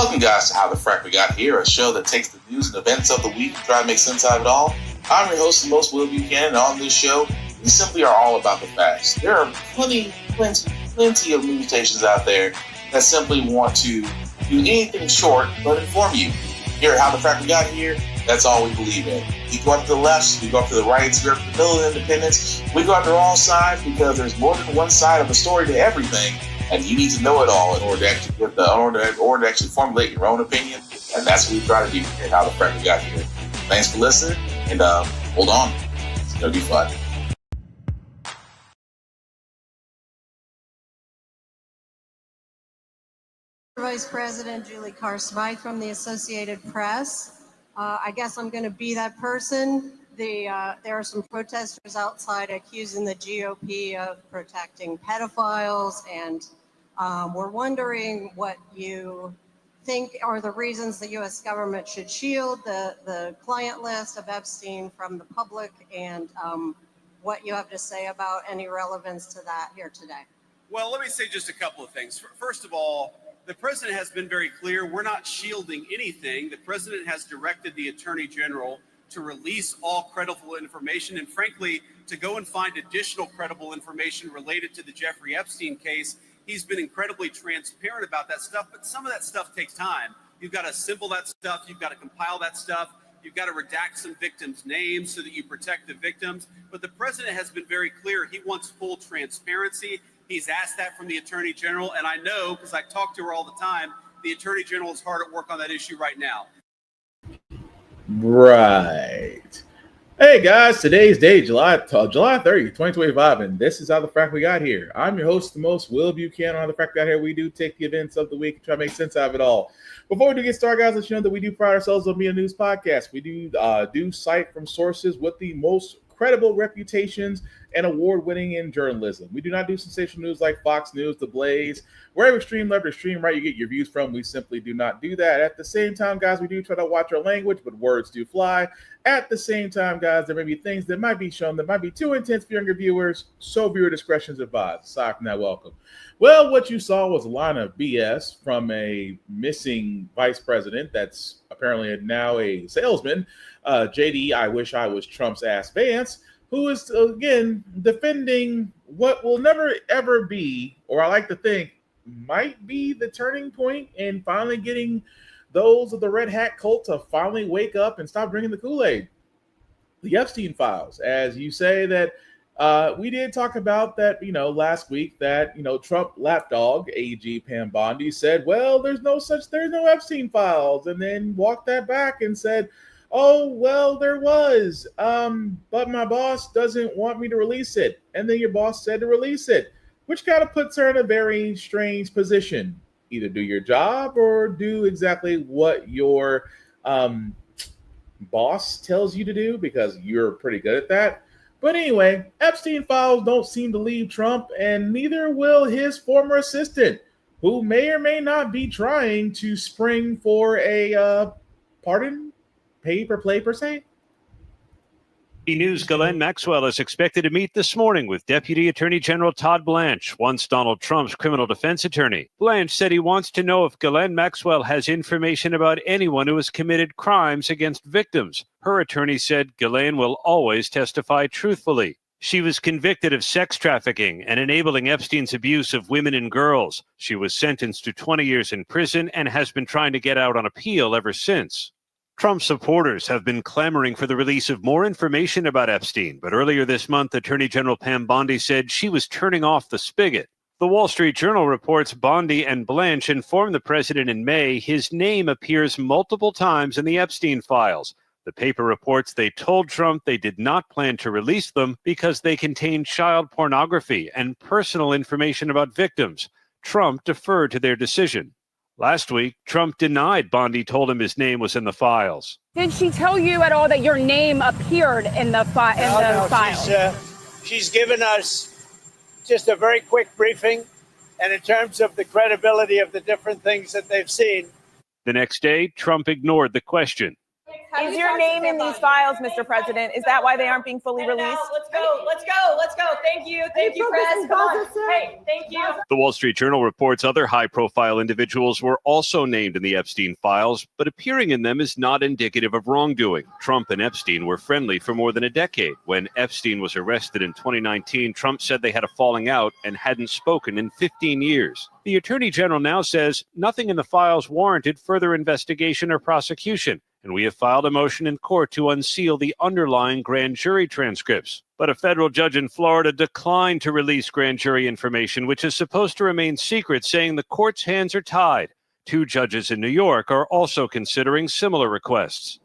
Welcome, guys, to How the Frack We Got Here, a show that takes the news and events of the week and try to make sense out of it all. I'm your host, the most Will Buchanan, and on this show, we simply are all about the facts. There are plenty of news stations out there that simply want to do anything short but inform you. Here at How the Frack We Got Here, that's all we believe in. We go up to the left, we go up to the right, we go up to the middle of independence, we go up to all sides because there's more than one side of a story to everything. And you need to know it all in order to actually formulate your own opinion. And that's what we try to do here at How the Frack We Got Here. Thanks for listening, and hold on. It's going to be fun. Vice President Julie Carr-Smythe from the Associated Press. I guess I'm going to be that person. There are some protesters outside accusing the GOP of protecting pedophiles, and we're wondering what you think are the reasons the U.S. government should shield the client list of Epstein from the public, and what you have to say about any relevance to that here today. Well, let me say just a couple of things. First of all, the president has been very clear. We're not shielding anything. The president has directed the attorney general to release all credible information, and frankly, to go and find additional credible information related to the Jeffrey Epstein case. He's been incredibly transparent about that stuff, but some of that stuff takes time. You've got to assemble that stuff. You've got to compile that stuff. You've got to redact some victims' names so that you protect the victims. But the president has been very clear. He wants full transparency. He's asked that from the attorney general, and I know, because I talk to her all the time, the attorney general is hard at work on that issue right now. Right. Hey guys, today's date, July 30th, 2025, and this is How the Frack We Got Here. I'm your host, the most Will Buchanan. On How the Frack We Got Here, we do take the events of the week and try to make sense out of it all. Before we do get started, guys, let you know that we do pride ourselves on being a news podcast. We do cite from sources with the most credible reputations and award-winning in journalism. We do not do sensational news like Fox News, The Blaze, wherever extreme left or extreme right you get your views from. We simply do not do that. At the same time, guys, we do try to watch our language, but words do fly. At the same time, guys, there may be things that might be shown that might be too intense for younger viewers, so viewer discretion is advised. Aside from that, welcome. Well, what you saw was a line of BS from a missing vice president that's apparently now a salesman, JD, I wish I was Trump's ass Vance, who is, again, defending what will never, ever be, or I like to think, might be the turning point in finally getting those of the Red Hat cult to finally wake up and stop drinking the Kool-Aid. The Epstein files, as you say that we did talk about that, last week that, Trump lapdog, AG Pam Bondi, said, well, there's no Epstein files, and then walked that back and said, oh, well, there was, but my boss doesn't want me to release it. And then your boss said to release it, which kind of puts her in a very strange position. Either do your job or do exactly what your boss tells you to do, because you're pretty good at that. But anyway, Epstein files don't seem to leave Trump, and neither will his former assistant, who may or may not be trying to spring for a pay per play per se. News Ghislaine Maxwell is expected to meet this morning with Deputy Attorney General Todd Blanche, once Donald Trump's criminal defense attorney. Blanche said he wants to know if Ghislaine Maxwell has information about anyone who has committed crimes against victims. Her attorney said Ghislaine will always testify truthfully. She was convicted of sex trafficking and enabling Epstein's abuse of women and girls. She was sentenced to 20 years in prison and has been trying to get out on appeal ever since. Trump supporters have been clamoring for the release of more information about Epstein, but earlier this month, Attorney General Pam Bondi said she was turning off the spigot. The Wall Street Journal reports Bondi and Blanche informed the president in May his name appears multiple times in the Epstein files. The paper reports they told Trump they did not plan to release them because they contained child pornography and personal information about victims. Trump deferred to their decision. Last week, Trump denied Bondi told him his name was in the files. Did she tell you at all that your name appeared in the file? She's given us just a very quick briefing, and in terms of the credibility of the different things that they've seen. The next day, Trump ignored the question. Is your name in these files, Mr. President? Is that why they aren't being fully released? Let's go. Thank you, press. Come on. Hey, thank you. The Wall Street Journal reports other high-profile individuals were also named in the Epstein files, but appearing in them is not indicative of wrongdoing. Trump and Epstein were friendly for more than a decade. When Epstein was arrested in 2019, Trump said they had a falling out and hadn't spoken in 15 years. The Attorney General now says nothing in the files warranted further investigation or prosecution, and we have filed a motion in court to unseal the underlying grand jury transcripts. But a federal judge in Florida declined to release grand jury information, which is supposed to remain secret, saying the court's hands are tied. 2 judges in New York are also considering similar requests.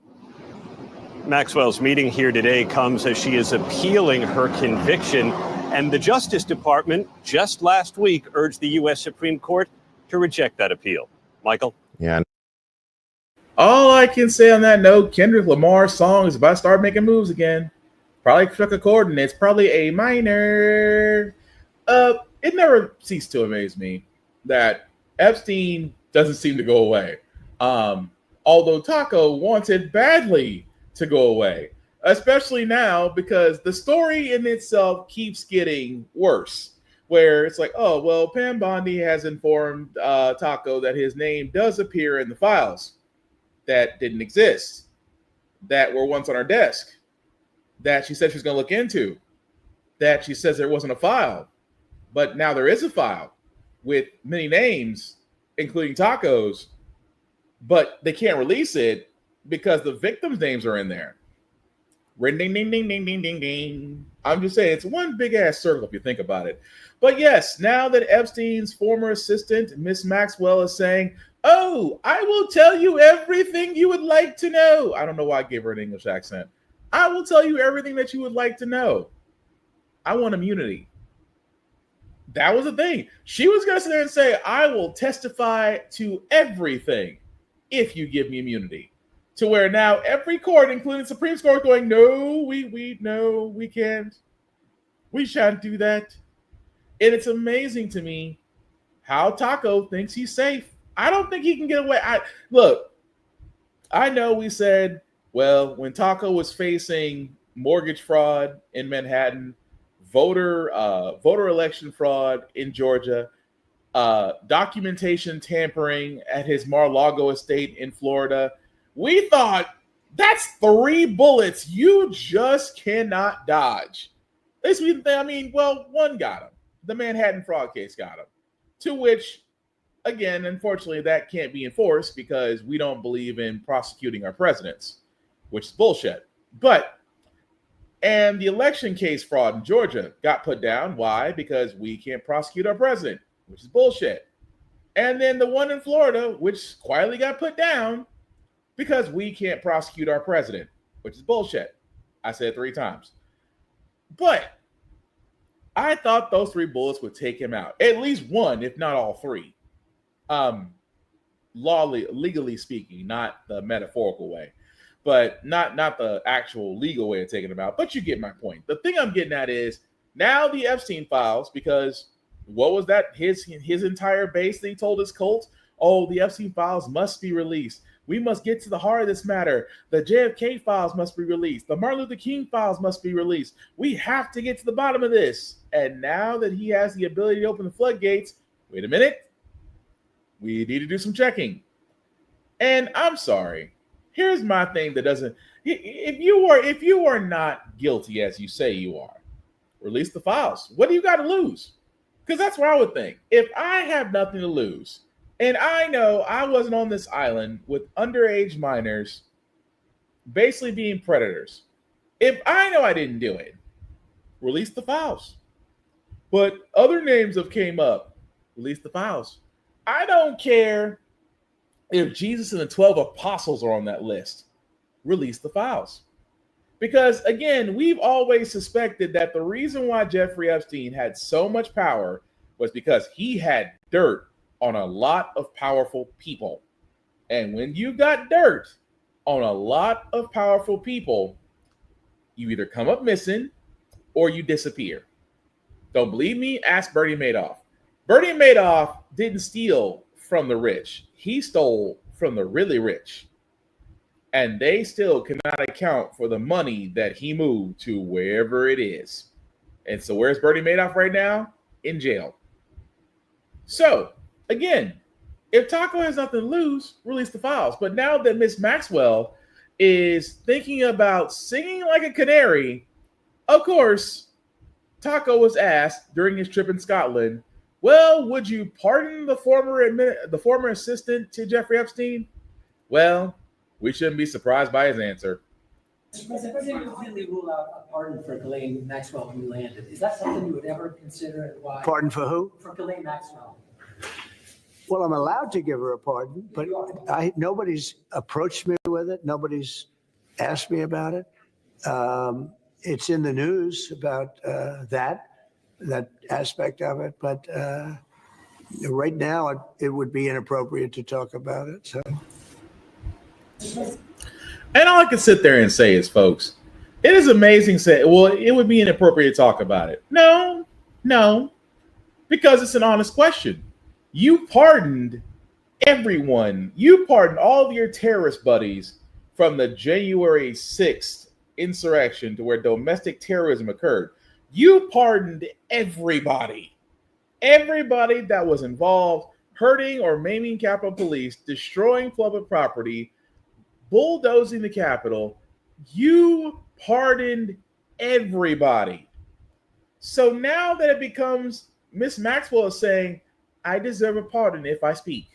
Maxwell's meeting here today comes as she is appealing her conviction, and the Justice Department just last week urged the U.S. Supreme Court to reject that appeal. Michael? Yeah. All I can say on that note, Kendrick Lamar's song is about to start making moves again. Probably struck a chord, and it's probably A minor. It never ceased to amaze me that Epstein doesn't seem to go away. Although Taco wants it badly to go away, especially now because the story in itself keeps getting worse. Where it's like, oh, well, Pam Bondi has informed Taco that his name does appear in the files that didn't exist, that were once on her desk, that she said she was going to look into, that she says there wasn't a file, but now there is a file with many names, including Taco's, but they can't release it because the victims' names are in there. Ding, ding, ding, ding, ding, ding, ding. I'm just saying, it's one big-ass circle if you think about it. But yes, now that Epstein's former assistant, Miss Maxwell, is saying, oh, I will tell you everything you would like to know. I don't know why I gave her an English accent. I will tell you everything that you would like to know. I want immunity. That was the thing. She was going to sit there and say, I will testify to everything if you give me immunity. To where now every court, including the Supreme Court, going, no, we can't. We shan't do that. And it's amazing to me how Taco thinks he's safe. I don't think he can get away. Look, I know we said, well, when Taco was facing mortgage fraud in Manhattan, voter election fraud in Georgia, documentation tampering at his Mar-a-Lago estate in Florida, we thought that's 3 bullets you just cannot dodge. At least one got him. The Manhattan fraud case got him. To which, again, unfortunately, that can't be enforced because we don't believe in prosecuting our presidents, which is bullshit. And the election case fraud in Georgia got put down. Why? Because we can't prosecute our president, which is bullshit. And then the one in Florida, which quietly got put down because we can't prosecute our president, which is bullshit. I said it 3 times. But I thought those 3 bullets would take him out. At least one, if not all 3. Legally speaking, not the metaphorical way. But not the actual legal way of taking him out. But you get my point. The thing I'm getting at is now the Epstein files, because what was that? His entire base that he told his cult, oh, the Epstein files must be released. We must get to the heart of this matter. The JFK files must be released. The Martin Luther King files must be released. We have to get to the bottom of this. And now that he has the ability to open the floodgates, wait a minute, we need to do some checking. And I'm sorry. Here's my thing that doesn't. If you are not guilty as you say you are, release the files. What do you got to lose? Because that's what I would think. If I have nothing to lose, and I know I wasn't on this island with underage minors basically being predators. If I know I didn't do it, release the files. But other names have came up, release the files. I don't care if Jesus and the 12 apostles are on that list, release the files. Because again, we've always suspected that the reason why Jeffrey Epstein had so much power was because he had dirt on a lot of powerful people. And when you got dirt on a lot of powerful people, you either come up missing or you disappear. Don't believe me? Ask Bernie Madoff. Bernie Madoff didn't steal from the rich. He stole from the really rich. and they still cannot account for the money that he moved to wherever it is. And so where's Bernie Madoff right now? In jail. So, again, if Taco has nothing to lose, release the files. But now that Miss Maxwell is thinking about singing like a canary, of course, Taco was asked during his trip in Scotland, well, would you pardon the former assistant to Jeffrey Epstein? Well, we shouldn't be surprised by his answer. Mr. President, if you completely rule out a pardon for Ghislaine Maxwell who landed, is that something you would ever consider, and why? Pardon for who? For Ghislaine Maxwell. Well, I'm allowed to give her a pardon, but nobody's approached me with it. Nobody's asked me about it. It's in the news about that aspect of it, but right now it would be inappropriate to talk about it. So. And all I can sit there and say is, folks, it is amazing. It would be inappropriate to talk about it. No, because it's an honest question. You pardoned everyone. You pardoned all of your terrorist buddies from the January 6th insurrection to where domestic terrorism occurred. You pardoned everybody. Everybody that was involved, hurting or maiming Capitol Police, destroying public property, bulldozing the Capitol. You pardoned everybody. So now that it becomes Miss Maxwell is saying, I deserve a pardon if I speak.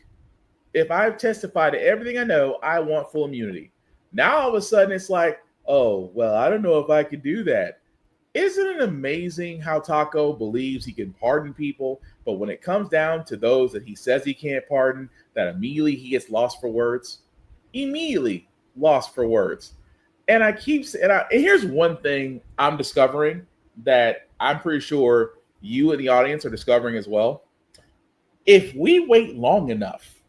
If I've testified to everything I know, I want full immunity. Now all of a sudden it's like, oh, well, I don't know if I could do that. Isn't it amazing how Taco believes he can pardon people, but when it comes down to those that he says he can't pardon, that immediately he gets lost for words? Immediately lost for words. And I keep saying, and here's one thing I'm discovering that I'm pretty sure you and the audience are discovering as well. If we wait long enough,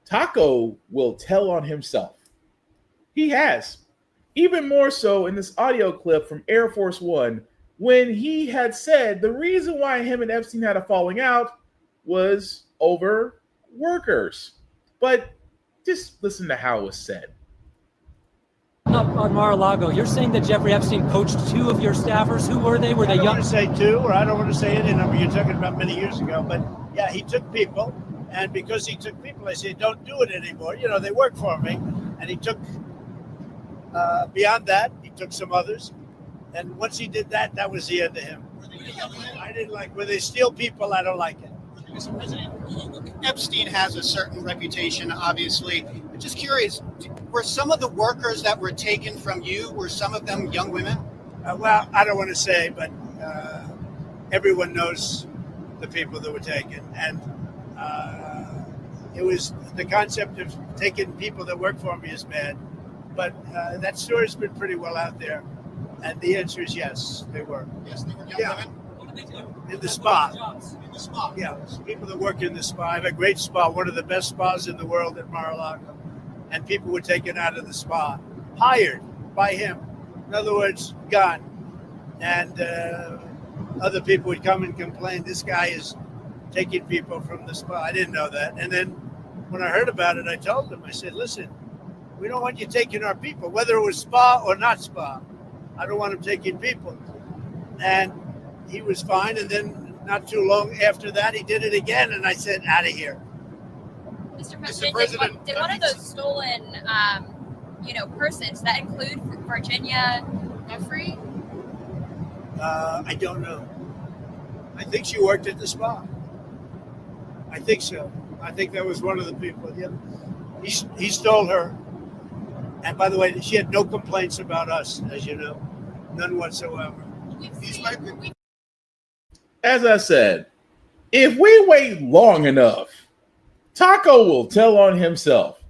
Taco will tell on himself. He has. Even more so in this audio clip from Air Force One, when he had said the reason why him and Epstein had a falling out was over workers. But just listen to how it was said. On Mar-a-Lago, you're saying that Jeffrey Epstein poached two of your staffers. Who were they? Were they young? I don't want to say two, or I don't want to say any number. You're talking about many years ago. But yeah, he took people. And because he took people, I said, don't do it anymore. You know, they work for me. And he took, beyond that, he took some others. And once he did that, that was the end of him. I didn't like, when they steal people, I don't like it. Mr. President, Epstein has a certain reputation, obviously. I'm just curious, were some of the workers that were taken from you, were some of them young women? Well, I don't want to say, but everyone knows the people that were taken. And it was the concept of taking people that work for me is bad. But that story's been pretty well out there. And the answer is yes, they were. Yes, they were young women? What did they do? In the spa. In the spa? Yeah, people that work in the spa. I have a great spa, one of the best spas in the world at Mar-a-Lago. And people were taken out of the spa, hired by him. In other words, gone. And other people would come and complain, this guy is taking people from the spa. I didn't know that. And then when I heard about it, I told them, I said, listen, we don't want you taking our people, whether it was spa or not spa. I don't want him taking people. And he was fine. And then not too long after that, he did it again. And I said, out of here. Mr. President, did one of those stolen, persons that include Virginia Jeffrey? I don't know. I think she worked at the spa. I think so. I think that was one of the people. Yeah. He stole her. And by the way, she had no complaints about us, as you know. None whatsoever. As I said, if we wait long enough, Taco will tell on himself.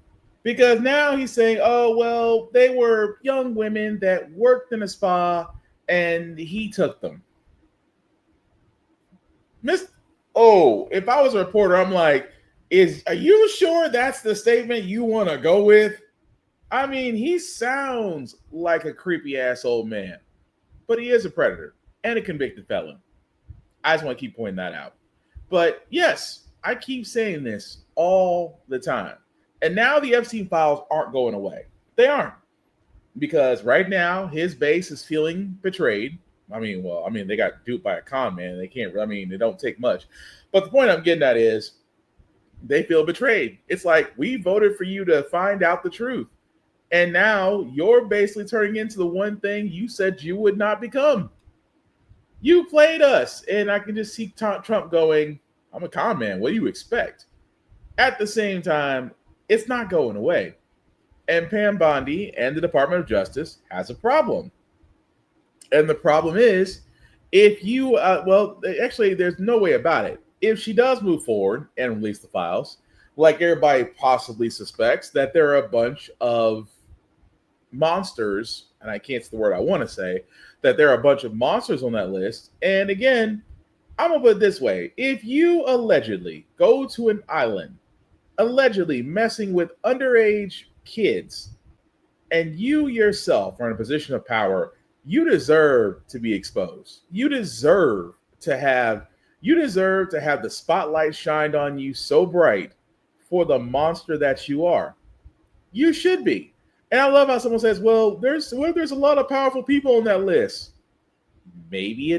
Because now he's saying, oh, well, they were young women that worked in a spa and he took them. If I was a reporter, I'm like, are you sure that's the statement you want to go with? I mean, he sounds like a creepy ass old man, but he is a predator and a convicted felon. I just want to keep pointing that out. But yes, I keep saying this all the time. And now the Epstein files aren't going away. They aren't. Because right now, his base is feeling betrayed. They got duped by a con man. They can't, they don't take much. But the point I'm getting at is they feel betrayed. It's like, we voted for you to find out the truth. And now you're basically turning into the one thing you said you would not become. You played us. And I can just see Trump going, I'm a con man. What do you expect? At the same time, it's not going away. And Pam Bondi and the Department of Justice has a problem. And the problem is, if you, actually, there's no way about it. If she does move forward and release the files, like everybody possibly suspects, that there are a bunch of monsters, and I can't say the word I want to say, that there are a bunch of monsters on that list. And again, I'm going to put it this way. If you allegedly go to an island, allegedly messing with underage kids, and you yourself are in a position of power, you deserve to be exposed. You deserve to have the spotlight shined on you so bright for the monster that you are. You should be. And I love how someone says, well, there's a lot of powerful people on that list. Maybe they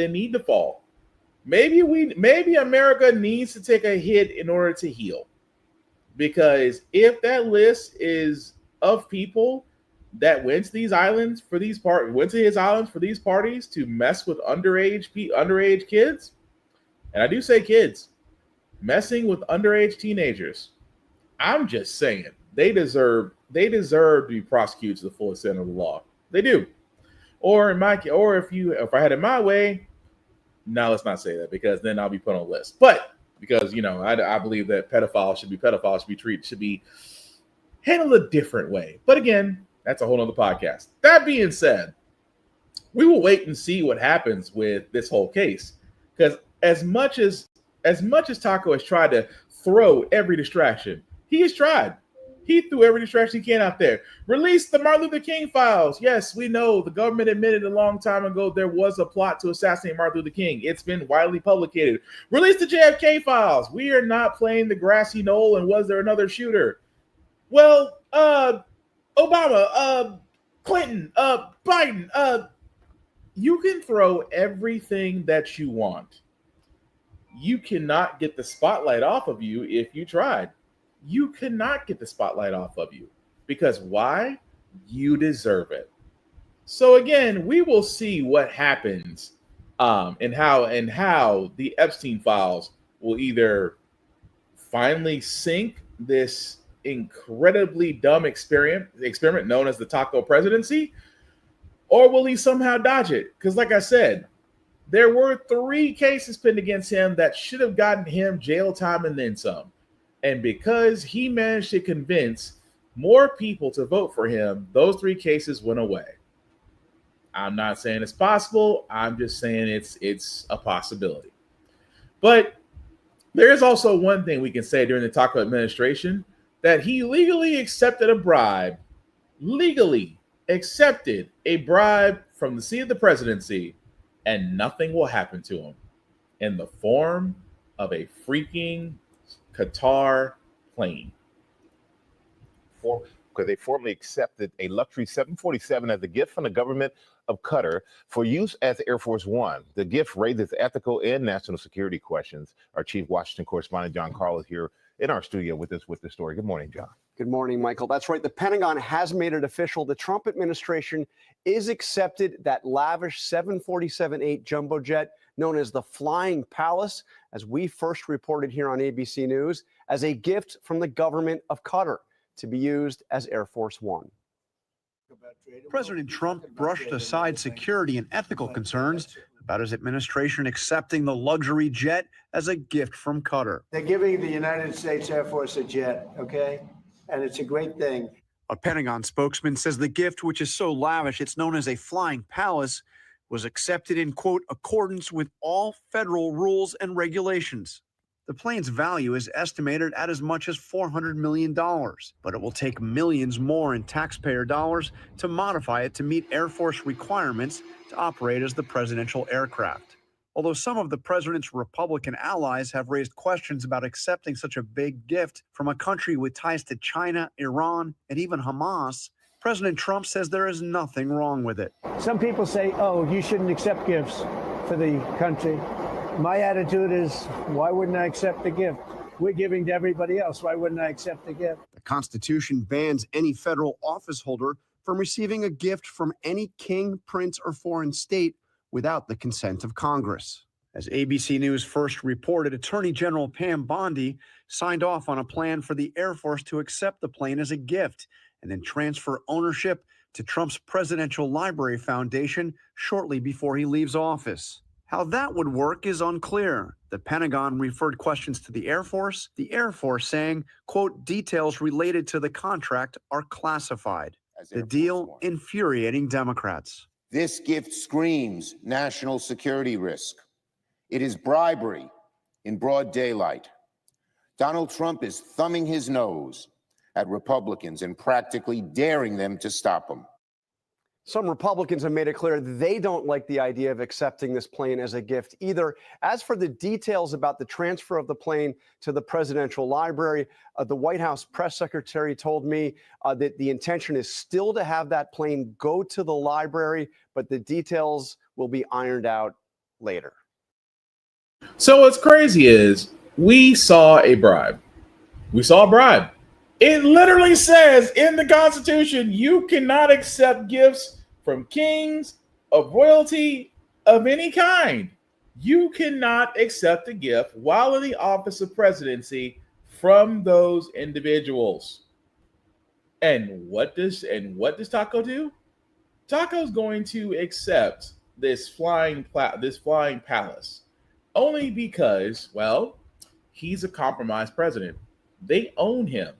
need to fall. Maybe America needs to take a hit in order to heal. Because if that list is of people that went to his islands for these parties to mess with underage kids, and I do say kids, messing with underage teenagers, I'm just saying they deserve to be prosecuted to the full extent of the law. They do. Or if I had it my way, no, let's not say that, because then I'll be put on a list. But because I believe that pedophiles should be handled a different way. But again, that's a whole nother podcast. That being said, we will wait and see what happens with this whole case. Because as much as Taco has tried to throw every distraction, he has tried. He threw every distraction he can out there. Release the Martin Luther King files. Yes, we know the government admitted a long time ago there was a plot to assassinate Martin Luther King. It's been widely publicated. Release the JFK files. We are not playing the grassy knoll and was there another shooter? Well, Obama, Clinton, Biden, you can throw everything that you want. You cannot get the spotlight off of you if you tried. You cannot get the spotlight off of you. Because why? You deserve it. So again, we will see what happens and how the Epstein files will either finally sink this incredibly dumb experiment known as the Taco presidency, or will he somehow dodge it? Because like I said, there were 3 cases pinned against him that should have gotten him jail time and then some. And because he managed to convince more people to vote for him, those 3 cases went away. I'm not saying it's possible. I'm just saying it's a possibility. But there is also one thing we can say during the Taco administration, that he legally accepted a bribe from the seat of the presidency, and nothing will happen to him in the form of a freaking Qatar plane. Because they formally accepted a luxury 747 as a gift from the government of Qatar for use as Air Force One. The gift raises ethical and national security questions. Our chief Washington correspondent, John Carl, is here in our studio with us with the story. Good morning, John. Good morning, Michael. That's right. The Pentagon has made it official. The Trump administration is accepted that lavish 747-8 jumbo jet known as the Flying Palace, as we first reported here on ABC News, as a gift from the government of Qatar to be used as Air Force One. President Trump brushed aside security and ethical concerns about his administration accepting the luxury jet as a gift from Qatar. They're giving the United States Air Force a jet, okay? And it's a great thing. A Pentagon spokesman says the gift, which is so lavish it's known as a Flying Palace, was accepted in, quote, accordance with all federal rules and regulations. The plane's value is estimated at as much as $400 million, but it will take millions more in taxpayer dollars to modify it to meet Air Force requirements to operate as the presidential aircraft. although some of the president's Republican allies have raised questions about accepting such a big gift from a country with ties to China, Iran, and even Hamas. President Trump says there is nothing wrong with it. Some people say, oh, you shouldn't accept gifts for the country. My attitude is, why wouldn't I accept the gift? We're giving to everybody else. Why wouldn't I accept the gift? The Constitution bans any federal office holder from receiving a gift from any king, prince, or foreign state without the consent of Congress. As ABC News first reported, Attorney General Pam Bondi signed off on a plan for the Air Force to accept the plane as a gift and then transfer ownership to Trump's Presidential Library Foundation shortly before he leaves office. How that would work is unclear. The Pentagon referred questions to the Air Force saying, quote, details related to the contract are classified. The deal infuriating Democrats. This gift screams national security risk. It is bribery in broad daylight. Donald Trump is thumbing his nose at Republicans and practically daring them to stop him. Some Republicans have made it clear they don't like the idea of accepting this plane as a gift either. As for the details about the transfer of the plane to the presidential library, the White House press secretary told me that the intention is still to have that plane go to the library, but the details will be ironed out later. So what's crazy is we saw a bribe. It literally says in the Constitution, you cannot accept gifts from kings, of royalty, of any kind. You cannot accept a gift while in the office of presidency from those individuals. And what does Taco do? Taco's going to accept this flying palace only because, well, he's a compromised president. They own him.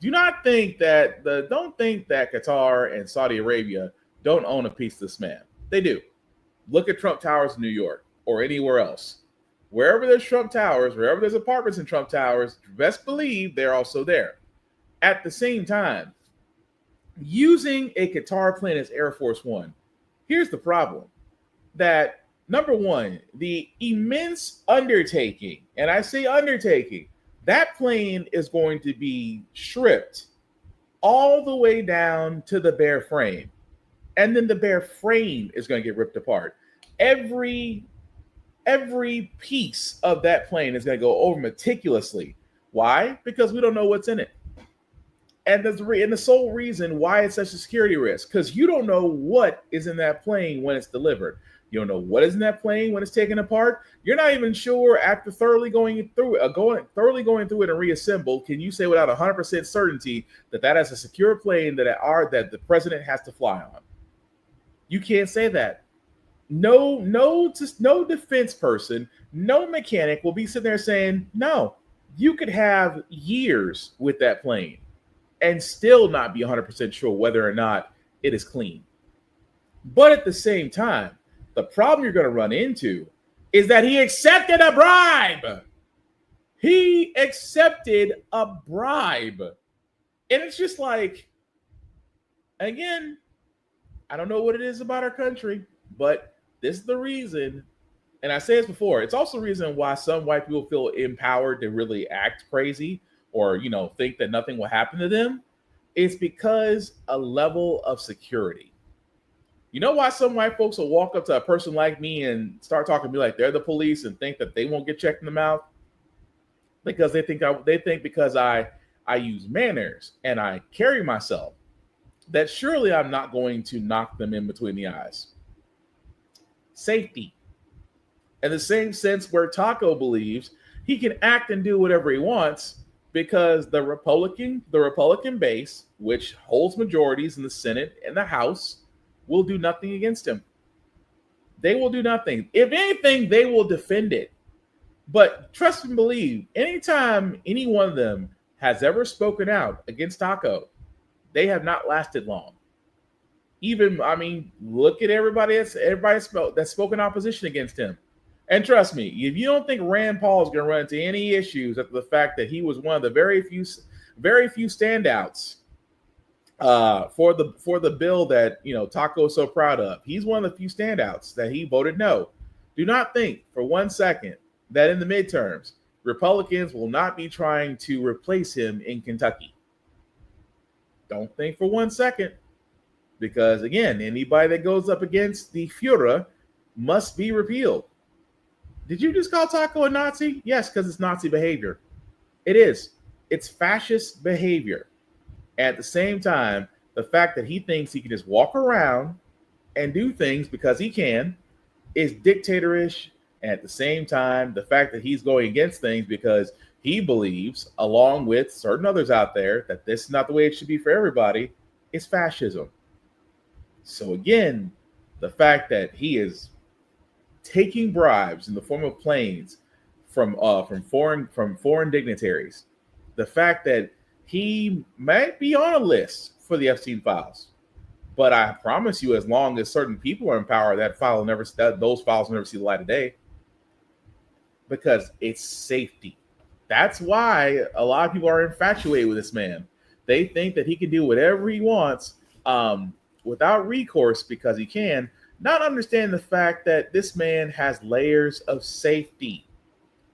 Don't think that Qatar and Saudi Arabia don't own a piece of this man. They do. Look at Trump Towers in New York or anywhere else. Wherever there's Trump Towers, wherever there's apartments in Trump Towers, best believe they're also there. At the same time, using a Qatar plane as Air Force One, here's the problem. That, number one, the immense undertaking, and I say undertaking, that plane is going to be stripped all the way down to the bare frame. And then the bare frame is going to get ripped apart. Every piece of that plane is going to go over meticulously. Why? Because we don't know what's in it. And the sole reason why it's such a security risk, because you don't know what is in that plane when it's delivered. You don't know what is in that plane when it's taken apart. You're not even sure after thoroughly going through it and reassembled, can you say without 100% certainty that is a secure plane that the president has to fly on? You can't say that. No defense person, no mechanic will be sitting there saying, no, you could have years with that plane and still not be 100% sure whether or not it is clean. But at the same time, the problem you're going to run into is that he accepted a bribe. He accepted a bribe. And it's just like, again, I don't know what it is about our country, but this is the reason. And I say this before, it's also the reason why some white people feel empowered to really act crazy or, think that nothing will happen to them. It's because a level of security. You know why some white folks will walk up to a person like me and start talking to me like they're the police and think that they won't get checked in the mouth? Because they think because I use manners and I carry myself, that surely I'm not going to knock them in between the eyes. Safety. In the same sense where Taco believes he can act and do whatever he wants because the Republican base, which holds majorities in the Senate and the House, will do nothing against him. They will do nothing. If anything, they will defend it. But trust and believe, anytime any one of them has ever spoken out against Taco, they have not lasted long. Look at everybody that's spoken opposition against him. And trust me, if you don't think Rand Paul is going to run into any issues after the fact that he was one of the very few standouts for the bill that Taco is so proud of, he's one of the few standouts that he voted no. Do not think for 1 second that in the midterms, Republicans will not be trying to replace him in Kentucky. Don't think for 1 second, because again, anybody that goes up against the Führer must be repealed. Did you just call Taco a Nazi? Yes, because it's Nazi behavior. It is. It's fascist behavior. At the same time, the fact that he thinks he can just walk around and do things because he can is dictatorish. And at the same time, the fact that he's going against things because he believes, along with certain others out there, that this is not the way it should be for everybody, is fascism. So again, the fact that he is taking bribes in the form of planes from foreign dignitaries, the fact that he might be on a list for the Epstein files, but I promise you, as long as certain people are in power, those files will never see the light of day, because it's safety. That's why a lot of people are infatuated with this man. They think that he can do whatever he wants without recourse because he can, not understanding the fact that this man has layers of safety,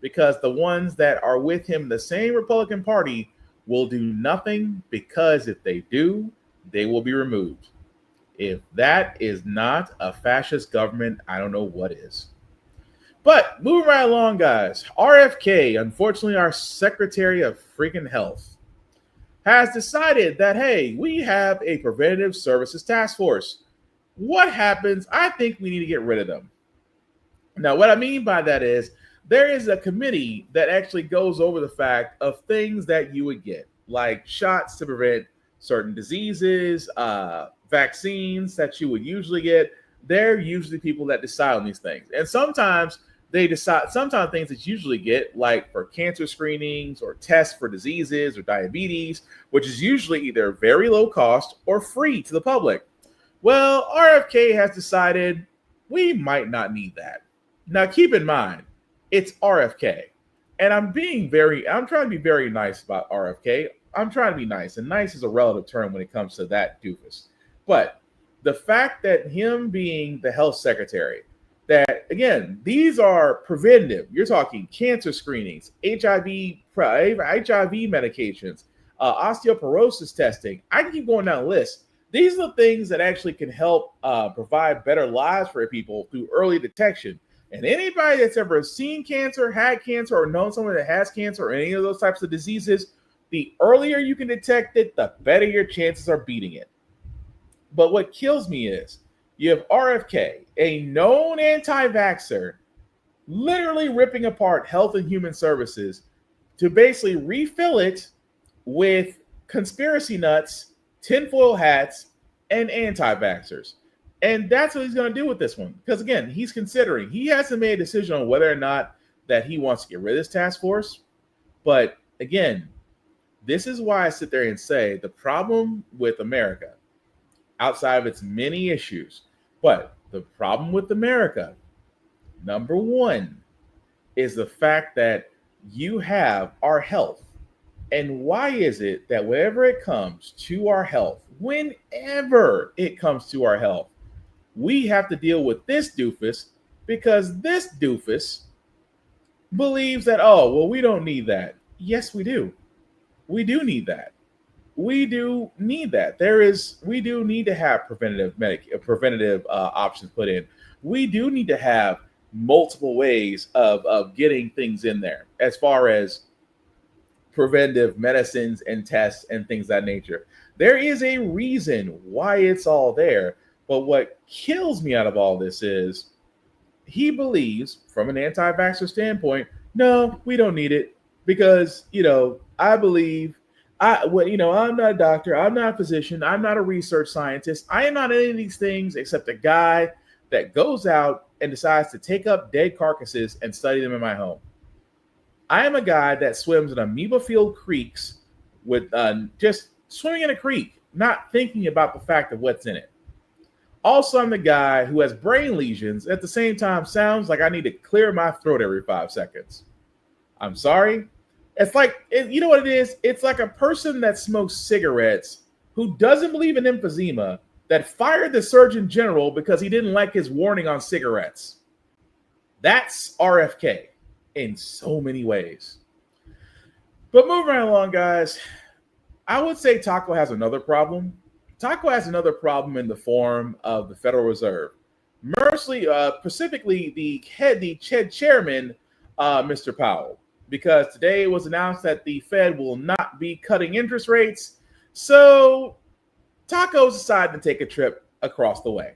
because the ones that are with him, the same Republican Party, will do nothing, because if they do, they will be removed. If that is not a fascist government, I don't know what is. But moving right along, guys, RFK, unfortunately, our Secretary of freaking Health, has decided that, hey, we have a preventative services task force. What happens? I think we need to get rid of them. Now, what I mean by that is there is a committee that actually goes over the fact of things that you would get, like shots to prevent certain diseases, vaccines that you would usually get. They're usually people that decide on these things. And sometimes they decide, sometimes things that you usually get, like for cancer screenings or tests for diseases or diabetes, which is usually either very low cost or free to the public. Well, RFK has decided we might not need that. Now, keep in mind, it's RFK. And I'm trying to be very nice about RFK. I'm trying to be nice, and nice is a relative term when it comes to that doofus. But the fact that him being the health secretary, that again, these are preventative. You're talking cancer screenings, HIV medications, osteoporosis testing. I can keep going down the list. These are the things that actually can help provide better lives for people through early detection. And anybody that's ever seen cancer, had cancer, or known someone that has cancer or any of those types of diseases, the earlier you can detect it, the better your chances are beating it. But what kills me is you have RFK, a known anti-vaxxer, literally ripping apart Health and Human Services to basically refill it with conspiracy nuts, tinfoil hats, and anti-vaxxers. And that's what he's going to do with this one. Because again, he hasn't made a decision on whether or not that he wants to get rid of this task force. But again, this is why I sit there and say the problem with America, outside of its many issues, but the problem with America, number one, is the fact that you have our health. And why is it that whenever it comes to our health, whenever it comes to our health, we have to deal with this doofus, because this doofus believes that, oh, well, we don't need that. Yes, we do. We do need that. We do need that. We do need to have preventative options put in. We do need to have multiple ways of getting things in there as far as preventive medicines and tests and things of that nature. There is a reason why it's all there. But what kills me out of all this is he believes, from an anti-vaxxer standpoint, no, we don't need it because, I believe, I'm not a doctor, I'm not a physician, I'm not a research scientist, I am not any of these things except a guy that goes out and decides to take up dead carcasses and study them in my home. I am a guy that swims in amoeba-filled creeks with just swimming in a creek, not thinking about the fact of what's in it. Also, I'm the guy who has brain lesions. At the same time, sounds like I need to clear my throat every 5 seconds. I'm sorry. It's like, you know what it is? It's like a person that smokes cigarettes who doesn't believe in emphysema that fired the Surgeon General because he didn't like his warning on cigarettes. That's RFK in so many ways. But moving right along, guys, I would say Taco has another problem. Taco has another problem in the form of the Federal Reserve. Specifically the chairman, Mr. Powell, because today it was announced that the Fed will not be cutting interest rates. So Taco's decided to take a trip across the way.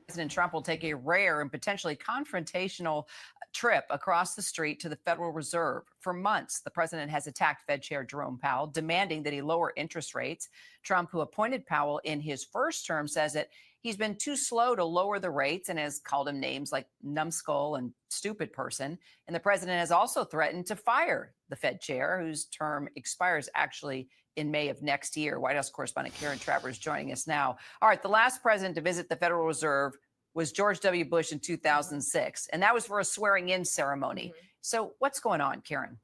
President Trump will take a rare and potentially confrontational trip across the street to the Federal Reserve. For months, the president has attacked Fed Chair Jerome Powell, demanding that he lower interest rates. Trump, who appointed Powell in his first term, says that he's been too slow to lower the rates and has called him names like numbskull and stupid person. And the president has also threatened to fire the Fed chair, whose term expires actually in May of next year. White House correspondent Karen Travers joining us now. All right, the last president to visit the Federal Reserve was George W. Bush in 2006, and that was for a swearing-in ceremony. So what's going on, Karen?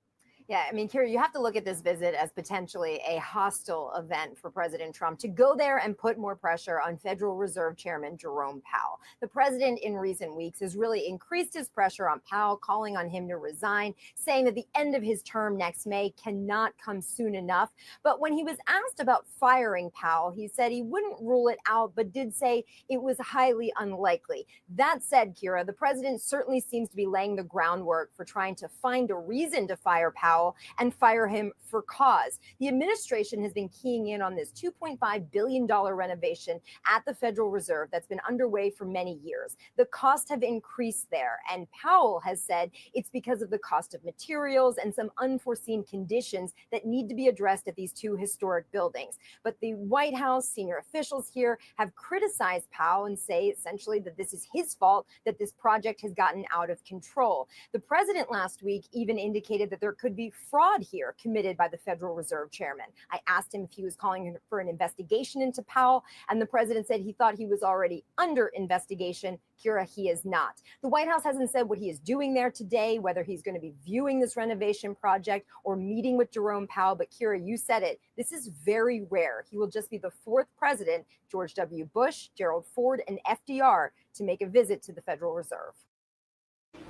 Yeah, I mean, Kira, you have to look at this visit as potentially a hostile event for President Trump to go there and put more pressure on Federal Reserve Chairman Jerome Powell. The president in recent weeks has really increased his pressure on Powell, calling on him to resign, saying that the end of his term next May cannot come soon enough. But when he was asked about firing Powell, he said he wouldn't rule it out, but did say it was highly unlikely. That said, Kira, the president certainly seems to be laying the groundwork for trying to find a reason to fire Powell and fire him for cause. The administration has been keying in on this $2.5 billion renovation at the Federal Reserve that's been underway for many years. The costs have increased there, and Powell has said it's because of the cost of materials and some unforeseen conditions that need to be addressed at these two historic buildings. But the White House senior officials here have criticized Powell and say essentially that this is his fault that this project has gotten out of control. The president last week even indicated that there could be fraud here committed by the Federal Reserve Chairman. I asked him if he was calling for an investigation into Powell, and the president said he thought he was already under investigation. Kira, he is not. The White House hasn't said what he is doing there today, whether he's going to be viewing this renovation project or meeting with Jerome Powell. But Kira, you said it. This is very rare. He will just be the fourth president, George W. Bush, Gerald Ford, and FDR, to make a visit to the Federal Reserve.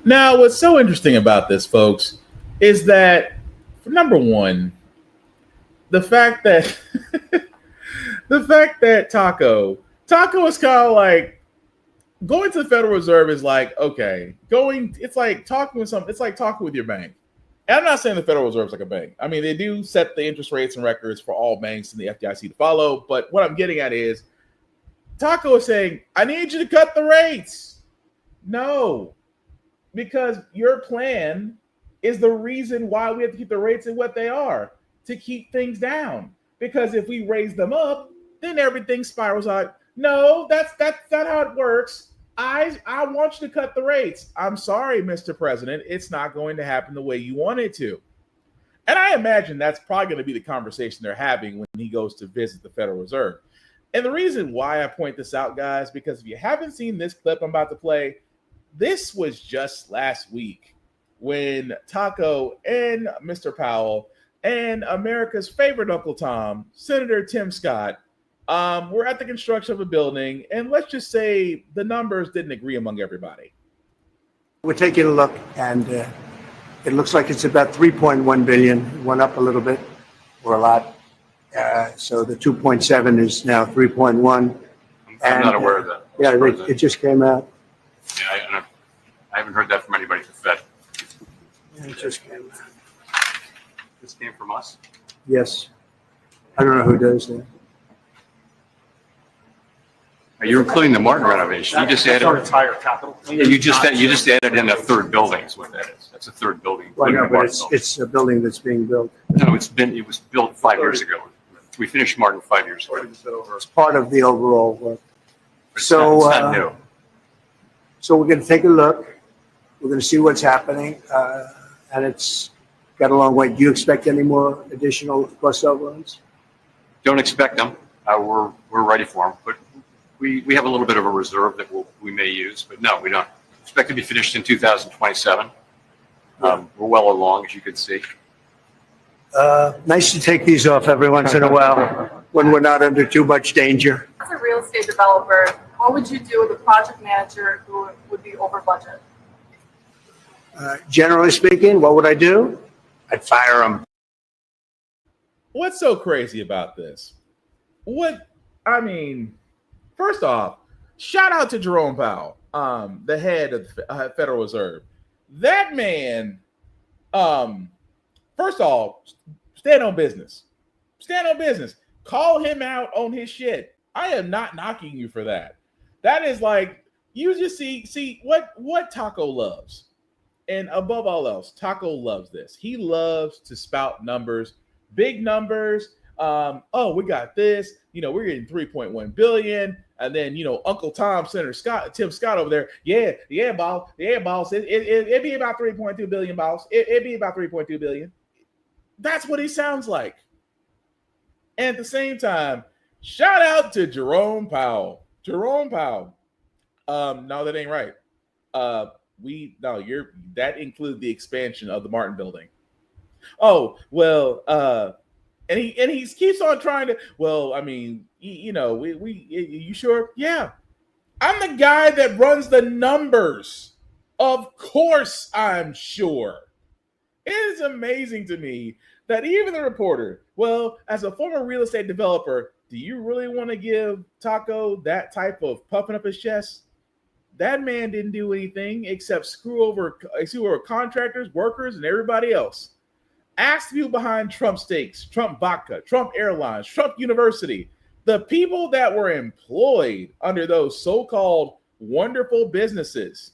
Now, what's so interesting about this, folks, is that, number one, the fact that Taco is kind of like going to the Federal Reserve is like, okay, it's like talking with your bank. And I'm not saying the Federal Reserve is like a bank. I mean, they do set the interest rates and records for all banks and the FDIC to follow. But what I'm getting at is Taco is saying, I need you to cut the rates. No, because your plan is the reason why we have to keep the rates at what they are, to keep things down. Because if we raise them up, then everything spirals out. No, that's not how it works. I want you to cut the rates. I'm sorry, Mr. President. It's not going to happen the way you want it to. And I imagine that's probably going to be the conversation they're having when he goes to visit the Federal Reserve. And the reason why I point this out, guys, because if you haven't seen this clip I'm about to play, this was just last week, when Taco and Mr. Powell and America's favorite Uncle Tom, Senator Tim Scott, were at the construction of a building, and let's just say the numbers didn't agree among everybody. We're taking a look, and it looks like it's about 3.1 billion. It went up a little bit, or a lot. So the 2.7 is now 3.1. I'm not aware of that. Yeah, it just came out. Yeah, I haven't heard that from anybody at the Fed. It just came out. This came from us? Yes. I don't know who does that. You're including the Martin renovation. You just added our entire capital. Yeah, you just added in a third building. Is what that is. That's a third building. Well, no, but it's a building that's being built. No, it was built 5 years ago. We finished Martin 5 years ago. It's part of the overall work. It's not new. So we're going to take a look. We're going to see what's happening, and it's got a long way. Do you expect any more additional cost overruns? Don't expect them. We're ready for them, but we have a little bit of a reserve that we may use. But no, we don't expect to be finished in 2027. We're well along, as you can see. Nice to take these off every once in a while when we're not under too much danger. As a real estate developer, what would you do with a project manager who would be over budget? Generally speaking, what would I do? I'd fire him. What's so crazy about this? First off, shout out to Jerome Powell, the head of the Federal Reserve. That man, first off, stand on business. Stand on business. Call him out on his shit. I am not knocking you for that. That is like, you just see what Taco loves. And above all else, Taco loves this. He loves to spout numbers, big numbers. We got this. We're getting 3.1 billion, and then Uncle Tom, Senator Tim Scott over there. Yeah, boss. It'd be about 3.2 billion, boss. It'd be about 3.2 billion. That's what he sounds like. And at the same time, shout out to Jerome Powell. Jerome Powell. No, that ain't right. That includes the expansion of the Martin building. Oh, well, and he keeps on trying to, you sure? Yeah. I'm the guy that runs the numbers. Of course I'm sure. It is amazing to me that even the reporter, as a former real estate developer, do you really want to give Taco that type of puffing up his chest? That man didn't do anything except screw over contractors, workers, and everybody else. Ask the people behind Trump Steaks, Trump Vodka, Trump Airlines, Trump University, the people that were employed under those so-called wonderful businesses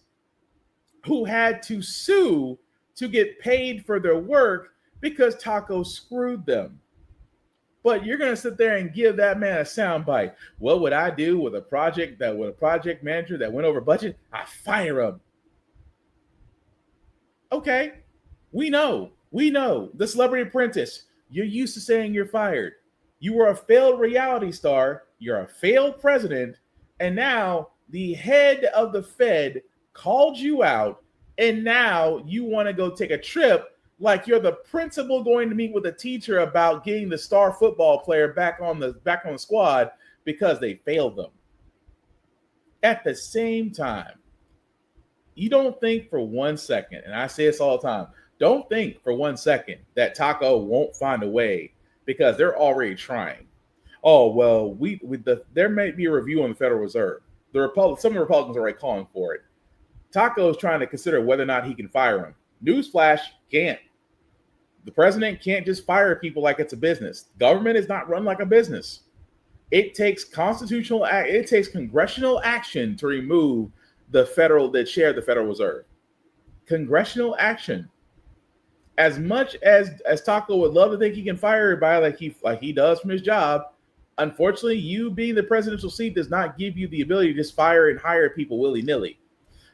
who had to sue to get paid for their work because Taco screwed them. But you're going to sit there and give that man a soundbite. What would I do with a project manager that went over budget? I fire him. Okay, we know. The Celebrity Apprentice, you're used to saying you're fired. You were a failed reality star. You're a failed president. And now the head of the Fed called you out. And now you want to go take a trip like you're the principal going to meet with a teacher about getting the star football player back on the squad because they failed them. At the same time, you don't think for 1 second, and I say this all the time, don't think for 1 second that Taco won't find a way because they're already trying. Oh, well, there may be a review on the Federal Reserve. Some of the Republicans are already calling for it. Taco is trying to consider whether or not he can fire him. Newsflash, can't. The president can't just fire people like it's a business. Government is not run like a business. It takes congressional action to remove the chair of the Federal Reserve. Congressional action. As much as Taco would love to think he can fire everybody like he does from his job, unfortunately, you being the presidential seat does not give you the ability to just fire and hire people willy-nilly.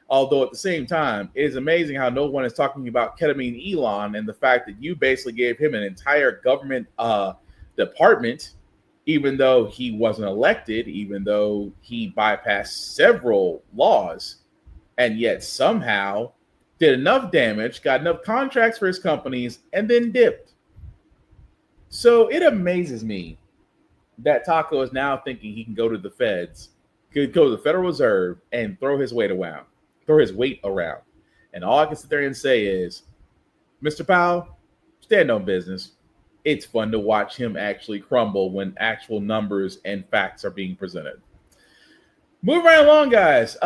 Although at the same time, it is amazing how no one is talking about ketamine Elon and the fact that you basically gave him an entire government department, even though he wasn't elected, even though he bypassed several laws, and yet somehow did enough damage, got enough contracts for his companies, and then dipped. So it amazes me that Taco is now thinking he can go to the Feds, could go to the Federal Reserve and throw his weight around. And all I can sit there and say is, Mr. Powell, stand on business. It's fun to watch him actually crumble when actual numbers and facts are being presented. Moving right along, guys.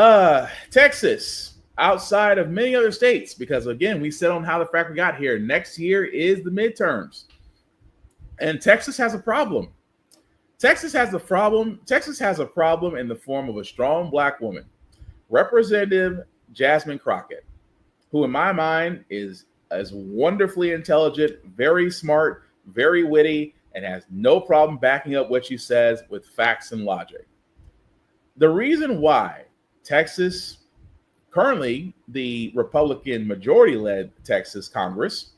Texas, outside of many other states, because again, we said on how the Frack We Got Here, next year is the midterms. And Texas has a problem. Texas has a problem in the form of a strong black woman, Representative Jasmine Crockett, who in my mind is as wonderfully intelligent, very smart, very witty, and has no problem backing up what she says with facts and logic. The reason why Texas, currently the Republican majority-led Texas Congress,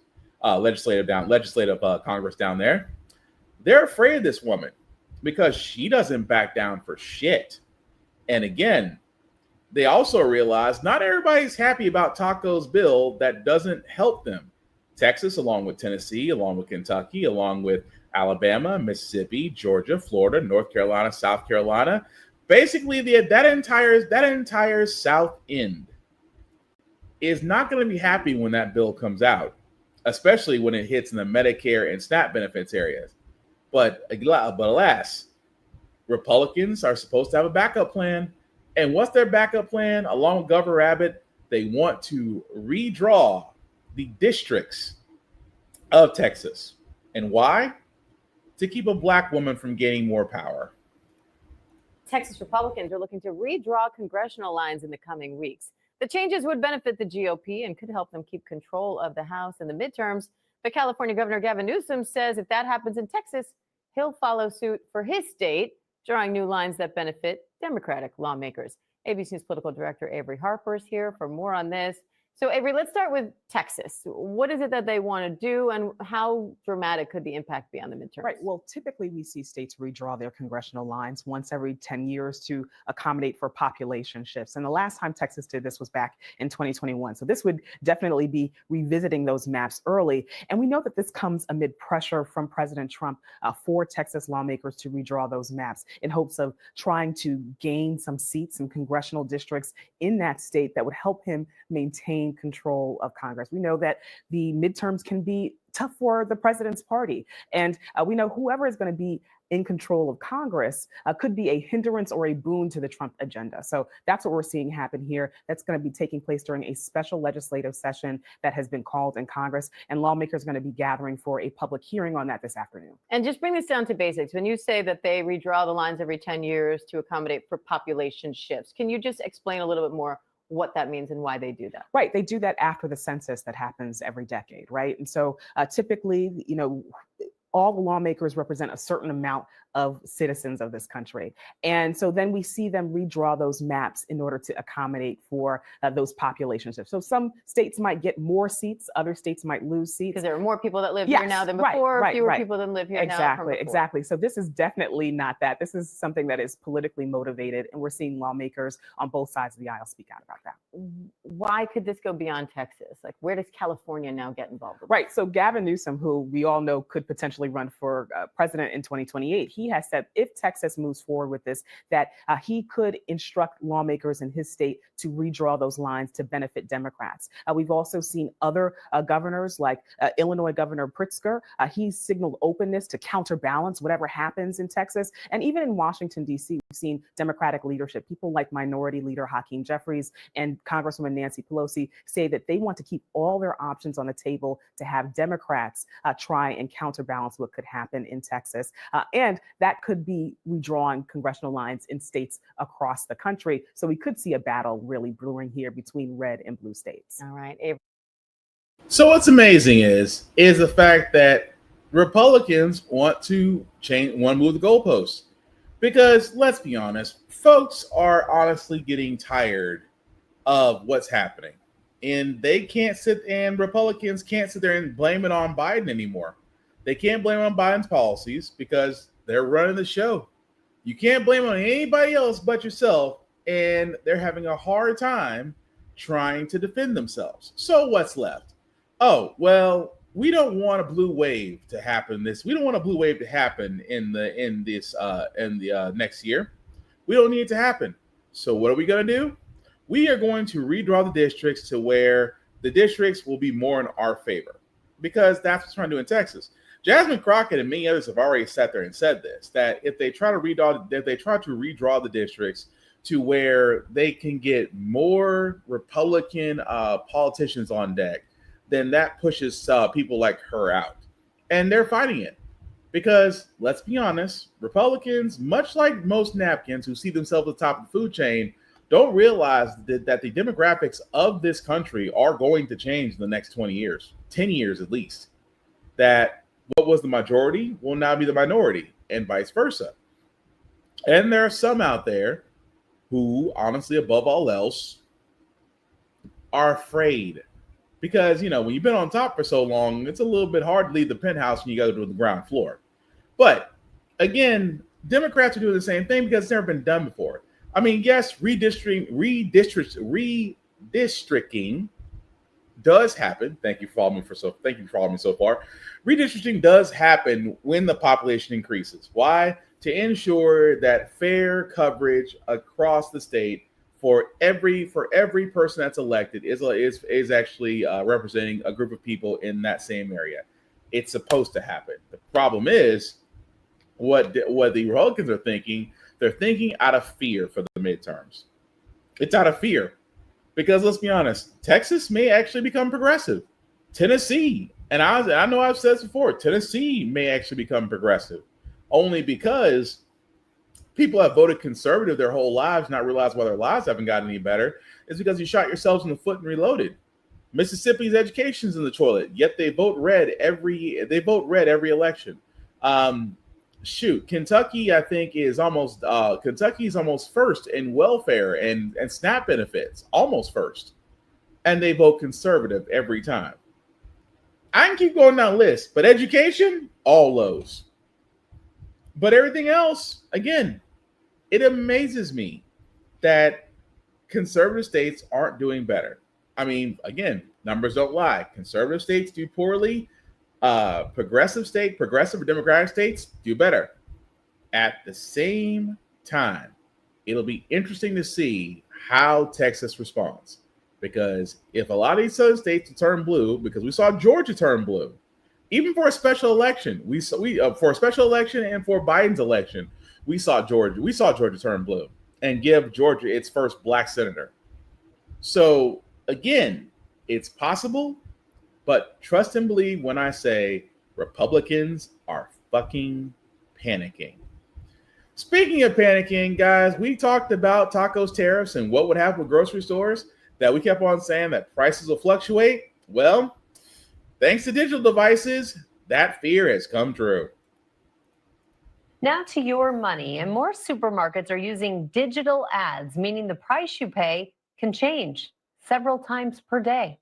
legislative Congress down there, they're afraid of this woman because she doesn't back down for shit. And again, they also realize not everybody's happy about Taco's bill that doesn't help them. Texas, along with Tennessee, along with Kentucky, along with Alabama, Mississippi, Georgia, Florida, North Carolina, South Carolina, basically that entire South end is not going to be happy when that bill comes out, especially when it hits in the Medicare and SNAP benefits areas. But alas, Republicans are supposed to have a backup plan. And what's their backup plan? Along with Governor Abbott, they want to redraw the districts of Texas. And why? To keep a black woman from gaining more power. Texas Republicans are looking to redraw congressional lines in the coming weeks. The changes would benefit the GOP and could help them keep control of the House in the midterms. But California Governor Gavin Newsom says if that happens in Texas, he'll follow suit for his state, drawing new lines that benefit Democratic lawmakers. ABC News political director Avery Harper is here for more on this. So, Avery, let's start with Texas. What is it that they want to do, and how dramatic could the impact be on the midterms? Right. Well, typically we see states redraw their congressional lines once every 10 years to accommodate for population shifts. And the last time Texas did this was back in 2021. So this would definitely be revisiting those maps early. And we know that this comes amid pressure from President Trump for Texas lawmakers to redraw those maps in hopes of trying to gain some seats in congressional districts in that state that would help him maintain control of Congress. We know that the midterms can be tough for the president's party. And we know whoever is going to be in control of Congress could be a hindrance or a boon to the Trump agenda. So that's what we're seeing happen here. That's going to be taking place during a special legislative session that has been called in Congress. And lawmakers are going to be gathering for a public hearing on that this afternoon. And just bring this down to basics. When you say that they redraw the lines every 10 years to accommodate for population shifts, can you just explain a little bit more what that means and why they do that? Right. They do that after the census that happens every decade, right? And so typically, all the lawmakers represent a certain amount of citizens of this country. And so then we see them redraw those maps in order to accommodate for those population shifts. So some states might get more seats, other states might lose seats. Because there are more people that live here now than before, fewer people than live here now. Exactly. So this is definitely not that. This is something that is politically motivated, and we're seeing lawmakers on both sides of the aisle speak out about that. Why could this go beyond Texas? Like, where does California now get involved? Right. So Gavin Newsom, who we all know could potentially run for president in 2028, he has said if Texas moves forward with this, that he could instruct lawmakers in his state to redraw those lines to benefit Democrats. We've also seen other governors like Illinois Governor Pritzker. He signaled openness to counterbalance whatever happens in Texas. And even in Washington, D.C., we've seen Democratic leadership, people like Minority Leader Hakeem Jeffries and Congresswoman Nancy Pelosi say that they want to keep all their options on the table to have Democrats try and counterbalance what could happen in Texas. And that could be redrawing congressional lines in states across the country. So we could see a battle really brewing here between red and blue states. All right. So what's amazing is the fact that Republicans want to move the goalposts. Because let's be honest, folks are honestly getting tired of what's happening. And Republicans can't sit there and blame it on Biden anymore. They can't blame it on Biden's policies because they're running the show. You can't blame it on anybody else but yourself, and they're having a hard time trying to defend themselves. So what's left? Oh, well, we don't want a blue wave to happen. We don't want a blue wave to happen in the next year. We don't need it to happen. So what are we going to do? We are going to redraw the districts to where the districts will be more in our favor, because that's what's trying to do in Texas. Jasmine Crockett and many others have already sat there and said this, that if they try to redraw the districts to where they can get more Republican politicians on deck, then that pushes people like her out. And they're fighting it because, let's be honest, Republicans, much like most napkins who see themselves at the top of the food chain, don't realize that the demographics of this country are going to change in the next 20 years, 10 years at least. That what was the majority will now be the minority, and vice versa. And there are some out there who, honestly, above all else, are afraid. Because, when you've been on top for so long, it's a little bit hard to leave the penthouse when you go to the ground floor. But, again, Democrats are doing the same thing because it's never been done before. I mean, yes, redistricting does happen. Thank you for following me so far. Redistricting does happen when the population increases. Why? To ensure that fair coverage across the state for every person that's elected is actually representing a group of people in that same area. It's supposed to happen. The problem is what the Republicans are thinking. They're thinking out of fear for the midterms. It's out of fear because let's be honest, Texas may actually become progressive. Tennessee, and I know I've said this before, Tennessee may actually become progressive, only because people have voted conservative their whole lives, not realize why their lives haven't gotten any better. It's because you shot yourselves in the foot and reloaded. Mississippi's education's in the toilet, yet they vote red every election. Kentucky, I think, is almost Kentucky's almost first in welfare and SNAP benefits, almost first, and they vote conservative every time. I can keep going down the list, but education, all lows. But everything else, again, it amazes me that conservative states aren't doing better. I mean, again, numbers don't lie. Conservative states do poorly. Progressive Democratic states do better. At the same time, it'll be interesting to see how Texas responds. Because if a lot of these southern states turn blue, because we saw Georgia turn blue, even for a special election, for a special election and for Biden's election, we saw Georgia turn blue and give Georgia its first black senator. So again, it's possible, but trust and believe when I say Republicans are fucking panicking. Speaking of panicking, guys, we talked about tacos, tariffs, and what would happen with grocery stores, that we kept on saying that prices will fluctuate. Well, thanks to digital devices, that fear has come true. Now to your money, and more supermarkets are using digital ads, meaning the price you pay can change several times per day.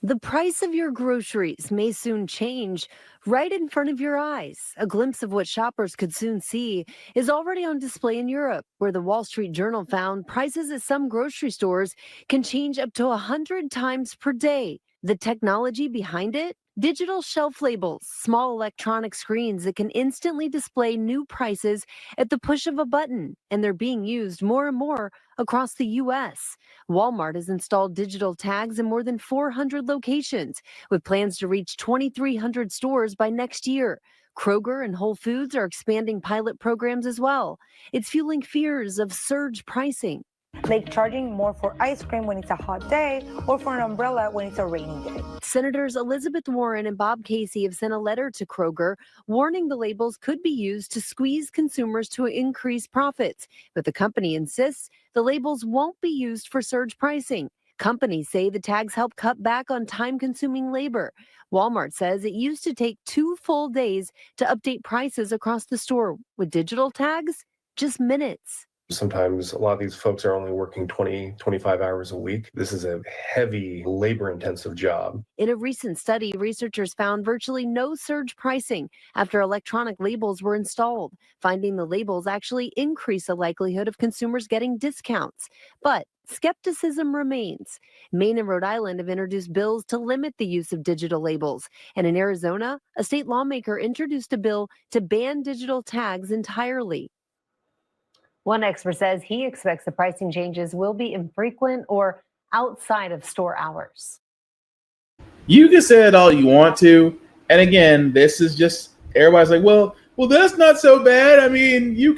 The price of your groceries may soon change right in front of your eyes. A glimpse of what shoppers could soon see is already on display in Europe, where the Wall Street Journal found prices at some grocery stores can change up to 100 times per day. The technology behind it? Digital shelf labels, small electronic screens that can instantly display new prices at the push of a button, and they're being used more and more across the U.S. Walmart has installed digital tags in more than 400 locations, with plans to reach 2,300 stores by next year. Kroger and Whole Foods are expanding pilot programs as well. It's fueling fears of surge pricing. Like charging more for ice cream when it's a hot day or for an umbrella when it's a rainy day. Senators Elizabeth Warren and Bob Casey have sent a letter to Kroger warning the labels could be used to squeeze consumers to increase profits. But the company insists the labels won't be used for surge pricing. Companies say the tags help cut back on time-consuming labor. Walmart says it used to take 2 full days to update prices across the store. With digital tags, just minutes. Sometimes a lot of these folks are only working 20, 25 hours a week. This is a heavy labor-intensive job. In a recent study, researchers found virtually no surge pricing after electronic labels were installed, finding the labels actually increase the likelihood of consumers getting discounts. But skepticism remains. Maine and Rhode Island have introduced bills to limit the use of digital labels. And in Arizona, a state lawmaker introduced a bill to ban digital tags entirely. One expert says he expects the pricing changes will be infrequent or outside of store hours. You can say it all you want to. And again, this is just, everybody's like, well, that's not so bad. I mean, you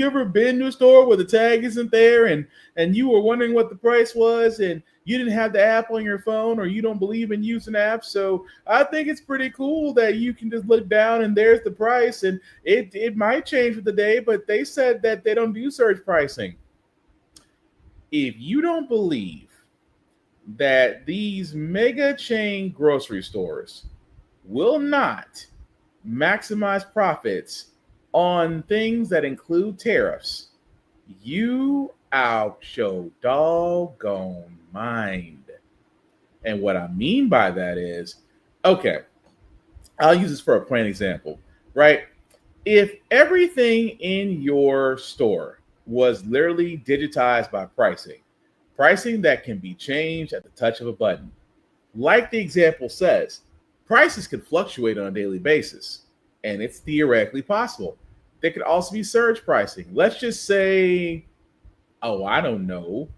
ever been to a store where the tag isn't there and you were wondering what the price was and you didn't have the app on your phone or you don't believe in using apps. So I think it's pretty cool that you can just look down and there's the price, and it might change with the day, but they said that they don't do surge pricing. If you don't believe that these mega chain grocery stores will not maximize profits on things that include tariffs, you out your doggone mind. And what I mean by that is, okay, I'll use this for a plain example, right? If everything in your store was literally digitized by pricing that can be changed at the touch of a button, like the example says, prices could fluctuate on a daily basis, and it's theoretically possible. There could also be surge pricing. Let's just say Oh, I don't know.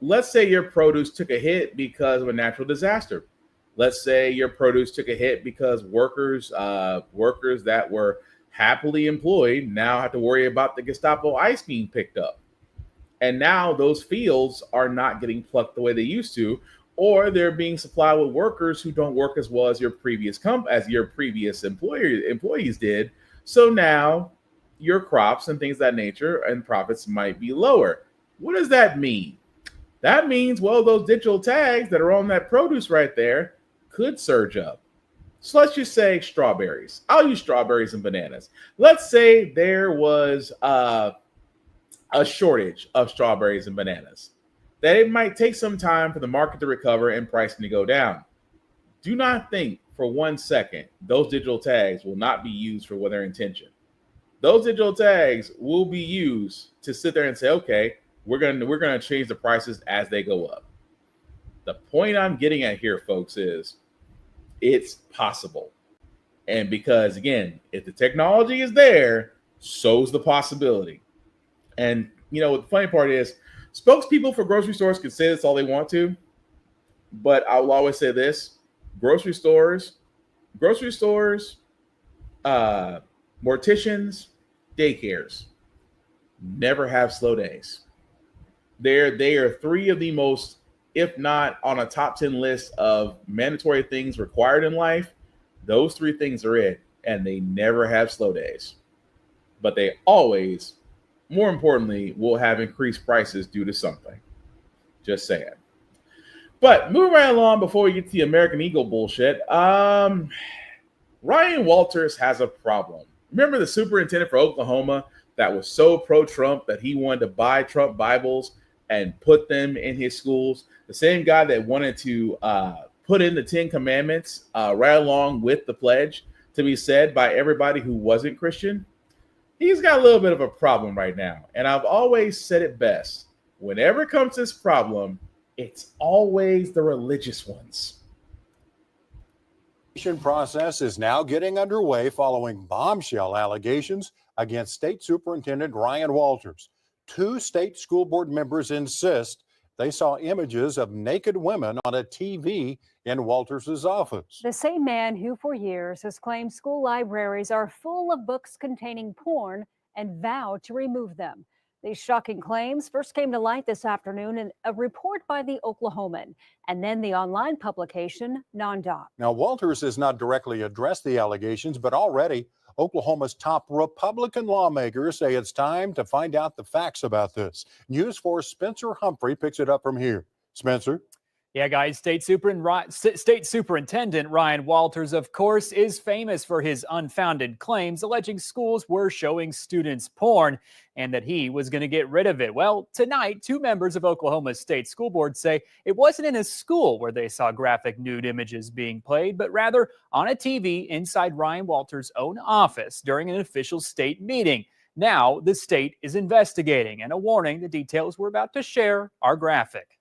Let's say your produce took a hit because of a natural disaster. Let's say your produce took a hit because workers that were happily employed now have to worry about the Gestapo ice being picked up. And now those fields are not getting plucked the way they used to, or they're being supplied with workers who don't work as well as your previous employees did. So now your crops and things of that nature and profits might be lower. What does that mean? That means, well, those digital tags that are on that produce right there could surge up. So let's just say strawberries. I'll use strawberries and bananas. Let's say there was a shortage of strawberries and bananas. That it might take some time for the market to recover and pricing to go down. Do not think for 1 second those digital tags will not be used for their intention. Those digital tags will be used to sit there and say, okay, we're gonna change the prices as they go up. The point I'm getting at here, folks, is it's possible. And because, again, if the technology is there, so's the possibility. And, the funny part is, spokespeople for grocery stores can say this all they want to, but I will always say this: grocery stores, morticians, daycares never have slow days. They are three of the most, if not on a top 10 list of mandatory things required in life. Those three things are it, and they never have slow days. But they always, more importantly, will have increased prices due to something. Just saying. But moving right along before we get to the American Eagle bullshit, Ryan Walters has a problem. Remember the superintendent for Oklahoma that was so pro-Trump that he wanted to buy Trump Bibles and put them in his schools? The same guy that wanted to put in the 10 Commandments right along with the pledge to be said by everybody who wasn't Christian. He's got a little bit of a problem right now. And I've always said it best. Whenever it comes to this problem, it's always the religious ones. Process is now getting underway following bombshell allegations against State Superintendent Ryan Walters. 2 state school board members insist they saw images of naked women on a TV in Walters' office. The same man who for years has claimed school libraries are full of books containing porn and vowed to remove them. These shocking claims first came to light this afternoon in a report by the Oklahoman and then the online publication Non-Doc. Now, Walters has not directly addressed the allegations, but already Oklahoma's top Republican lawmakers say it's time to find out the facts about this. News 4's Spencer Humphrey picks it up from here. Spencer? Yeah, guys, State Superintendent Ryan Walters, of course, is famous for his unfounded claims alleging schools were showing students porn and that he was going to get rid of it. Well, tonight, 2 members of Oklahoma's state school board say it wasn't in a school where they saw graphic nude images being played, but rather on a TV inside Ryan Walters' own office during an official state meeting. Now, the state is investigating, and a warning, the details we're about to share are graphic.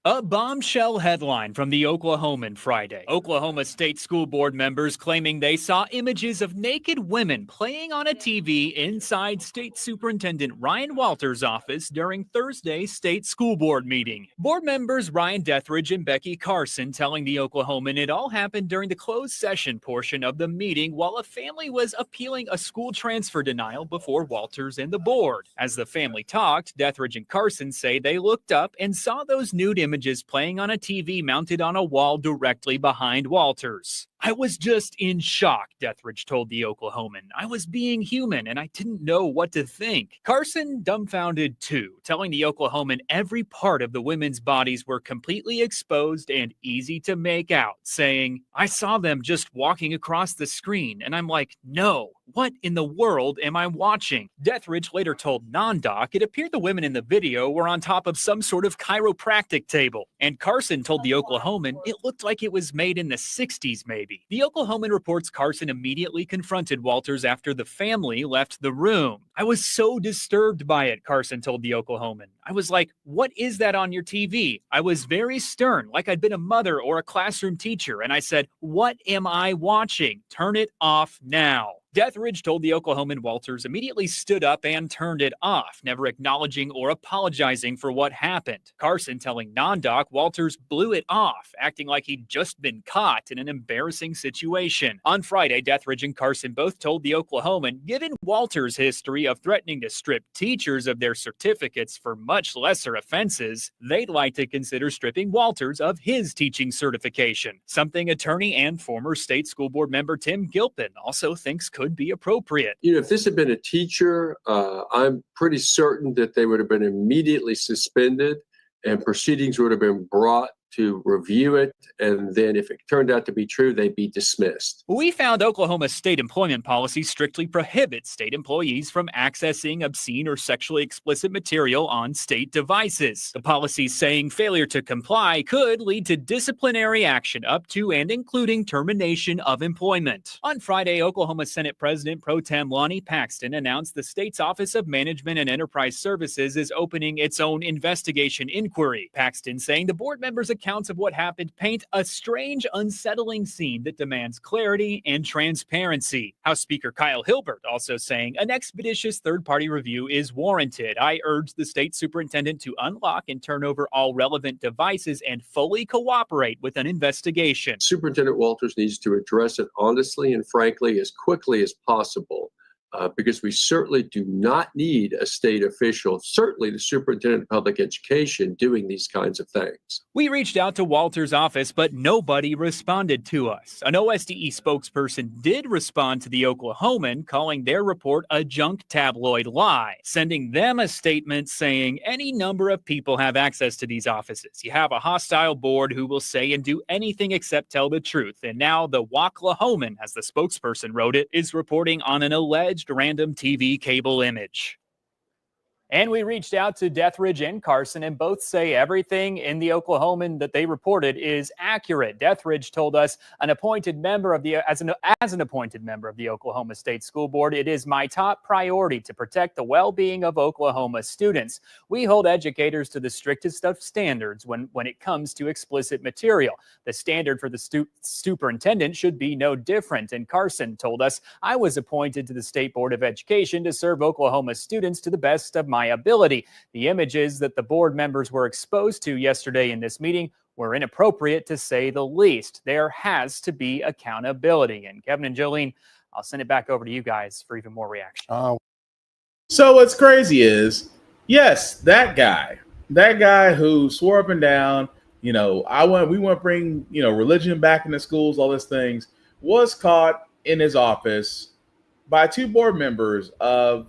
A bombshell headline from the Oklahoman Friday. Oklahoma State School Board members claiming they saw images of naked women playing on a TV inside State Superintendent Ryan Walters' office during Thursday's State School Board meeting. Board members Ryan Dethridge and Becky Carson telling the Oklahoman it all happened during the closed session portion of the meeting while a family was appealing a school transfer denial before Walters and the board. As the family talked, Dethridge and Carson say they looked up and saw those nude images playing on a TV mounted on a wall directly behind Walters. I was just in shock, Dethridge told the Oklahoman. I was being human and I didn't know what to think. Carson dumbfounded too, telling the Oklahoman every part of the women's bodies were completely exposed and easy to make out, saying, I saw them just walking across the screen and I'm like, no, what in the world am I watching? Dethridge later told Non-Doc it appeared the women in the video were on top of some sort of chiropractic table. And Carson told the Oklahoman it looked like it was made in the 60s maybe. The Oklahoman reports Carson immediately confronted Walters after the family left the room. I was so disturbed by it, Carson told the Oklahoman. I was like, what is that on your TV? I was very stern, like I'd been a mother or a classroom teacher. And I said, what am I watching? Turn it off now. Deathridge told the Oklahoman Walters immediately stood up and turned it off, never acknowledging or apologizing for what happened. Carson telling Non-Doc Walters blew it off, acting like he'd just been caught in an embarrassing situation. On Friday, Deathridge and Carson both told the Oklahoman, given Walters' history of threatening to strip teachers of their certificates for much lesser offenses, they'd like to consider stripping Walters of his teaching certification, something attorney and former state school board member Tim Gilpin also thinks could be appropriate. You know, if this had been a teacher, I'm pretty certain that they would have been immediately suspended and proceedings would have been brought to review it, and then if it turned out to be true, they'd be dismissed. We found Oklahoma's state employment policy strictly prohibits state employees from accessing obscene or sexually explicit material on state devices. The policy saying failure to comply could lead to disciplinary action up to and including termination of employment. On Friday, Oklahoma Senate President Pro Tem Lonnie Paxton announced the state's Office of Management and Enterprise Services is opening its own investigation inquiry. Paxton saying the board members' accounts of what happened paint a strange, unsettling scene that demands clarity and transparency. House Speaker Kyle Hilbert also saying an expeditious third-party review is warranted. I urge the state superintendent to unlock and turn over all relevant devices and fully cooperate with an investigation. Superintendent Walters needs to address it honestly and frankly as quickly as possible. Because we certainly do not need a state official, certainly the superintendent of public education, doing these kinds of things. We reached out to Walters' office, but nobody responded to us. An OSDE spokesperson did respond to the Oklahoman, calling their report a junk tabloid lie, sending them a statement saying any number of people have access to these offices. You have a hostile board who will say and do anything except tell the truth. And now the Wocklahoman, as the spokesperson wrote it, is reporting on an alleged random TV cable image. And we reached out to Deathridge and Carson, and both say everything in the Oklahoman that they reported is accurate. Deathridge told us as an appointed member of the Oklahoma State School Board, it is my top priority to protect the well-being of Oklahoma students. We hold educators to the strictest of standards when it comes to explicit material. The standard for the superintendent should be no different. And Carson told us, I was appointed to the State Board of Education to serve Oklahoma students to the best of my ability. The images that the board members were exposed to yesterday in this meeting were inappropriate, to say the least. There has to be accountability. And Kevin and Jolene, I'll send it back over to you guys for even more reaction. So what's crazy is, yes, that guy who swore up and down, we want to bring, religion back into schools, all these things, was caught in his office by two board members of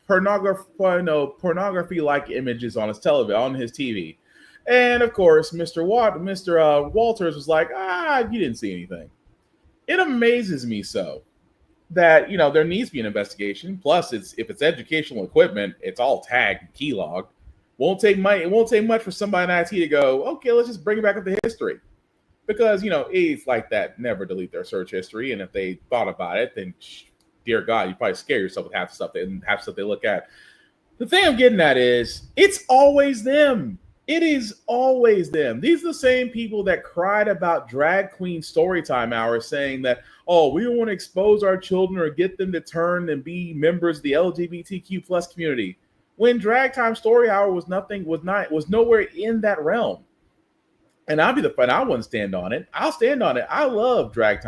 pornography-like images on his television, on his TV. And of course, Mr. Walters was like, you didn't see anything. It amazes me so that, there needs to be an investigation. Plus, if it's educational equipment, it's all tagged and keylogged. It won't take much for somebody in IT to go, okay, let's just bring it back up to history. Because, aides like that never delete their search history. And if they thought about it, then dear God, you probably scare yourself with half the stuff they look at. The thing I'm getting at is, it's always them. It is always them. These are the same people that cried about drag queen storytime hours, saying that, we don't want to expose our children or get them to turn and be members of the LGBTQ plus community. When drag time story hour was nowhere in that realm. And I wouldn't stand on it. I'll stand on it. I love drag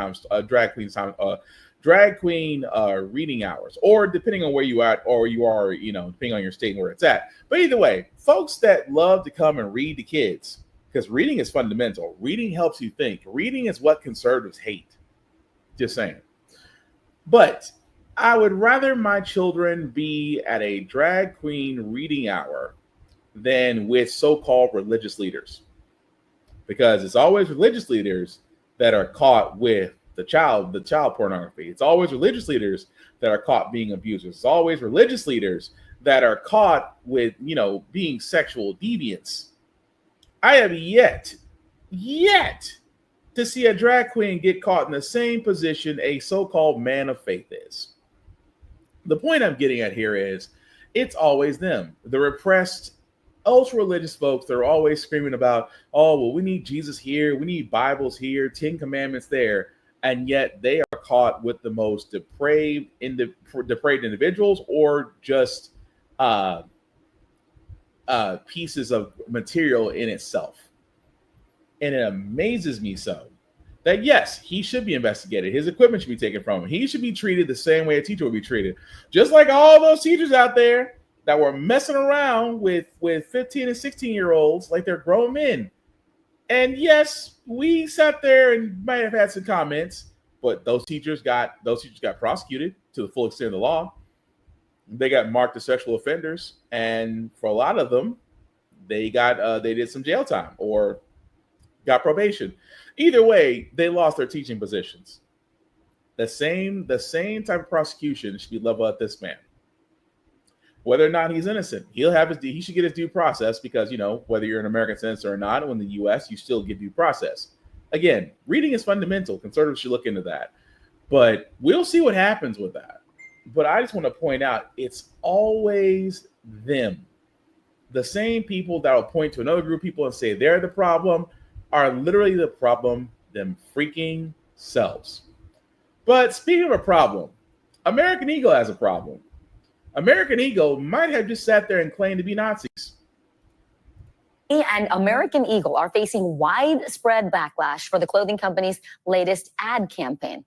queen reading hours, or depending on where you are, depending on your state and where it's at. But either way, folks that love to come and read to kids, because reading is fundamental. Reading helps you think. Reading is what conservatives hate. Just saying. But I would rather my children be at a drag queen reading hour than with so-called religious leaders. Because it's always religious leaders that are caught with the child pornography. It's always religious leaders that are caught being abusers. It's always religious leaders that are caught with, being sexual deviants. I have yet to see a drag queen get caught in the same position a so-called man of faith is. The point I'm getting at here is, it's always them. The repressed, ultra-religious folks that are always screaming about, we need Jesus here, we need Bibles here, 10 Commandments there. and yet they are caught with the most depraved individuals or just pieces of material in itself. And it amazes me so that yes, he should be investigated. His equipment should be taken from him. He should be treated the same way a teacher would be treated. Just like all those teachers out there that were messing around with 15 and 16-year-olds like they're grown men. And yes, we sat there and might have had some comments, but those teachers got prosecuted to the full extent of the law. They got marked as sexual offenders, and for a lot of them, they did some jail time or got probation. Either way, they lost their teaching positions. The same type of prosecution should be leveled at this man. Whether or not he's innocent, he should get his due process because, whether you're an American citizen or not, in the U.S., you still get due process. Again, reading is fundamental. Conservatives should look into that. But we'll see what happens with that. But I just want to point out, it's always them. The same people that will point to another group of people and say they're the problem are literally the problem them freaking selves. But speaking of a problem, American Eagle has a problem. American Eagle might have just sat there and claimed to be Nazis. And American Eagle are facing widespread backlash for the clothing company's latest ad campaign.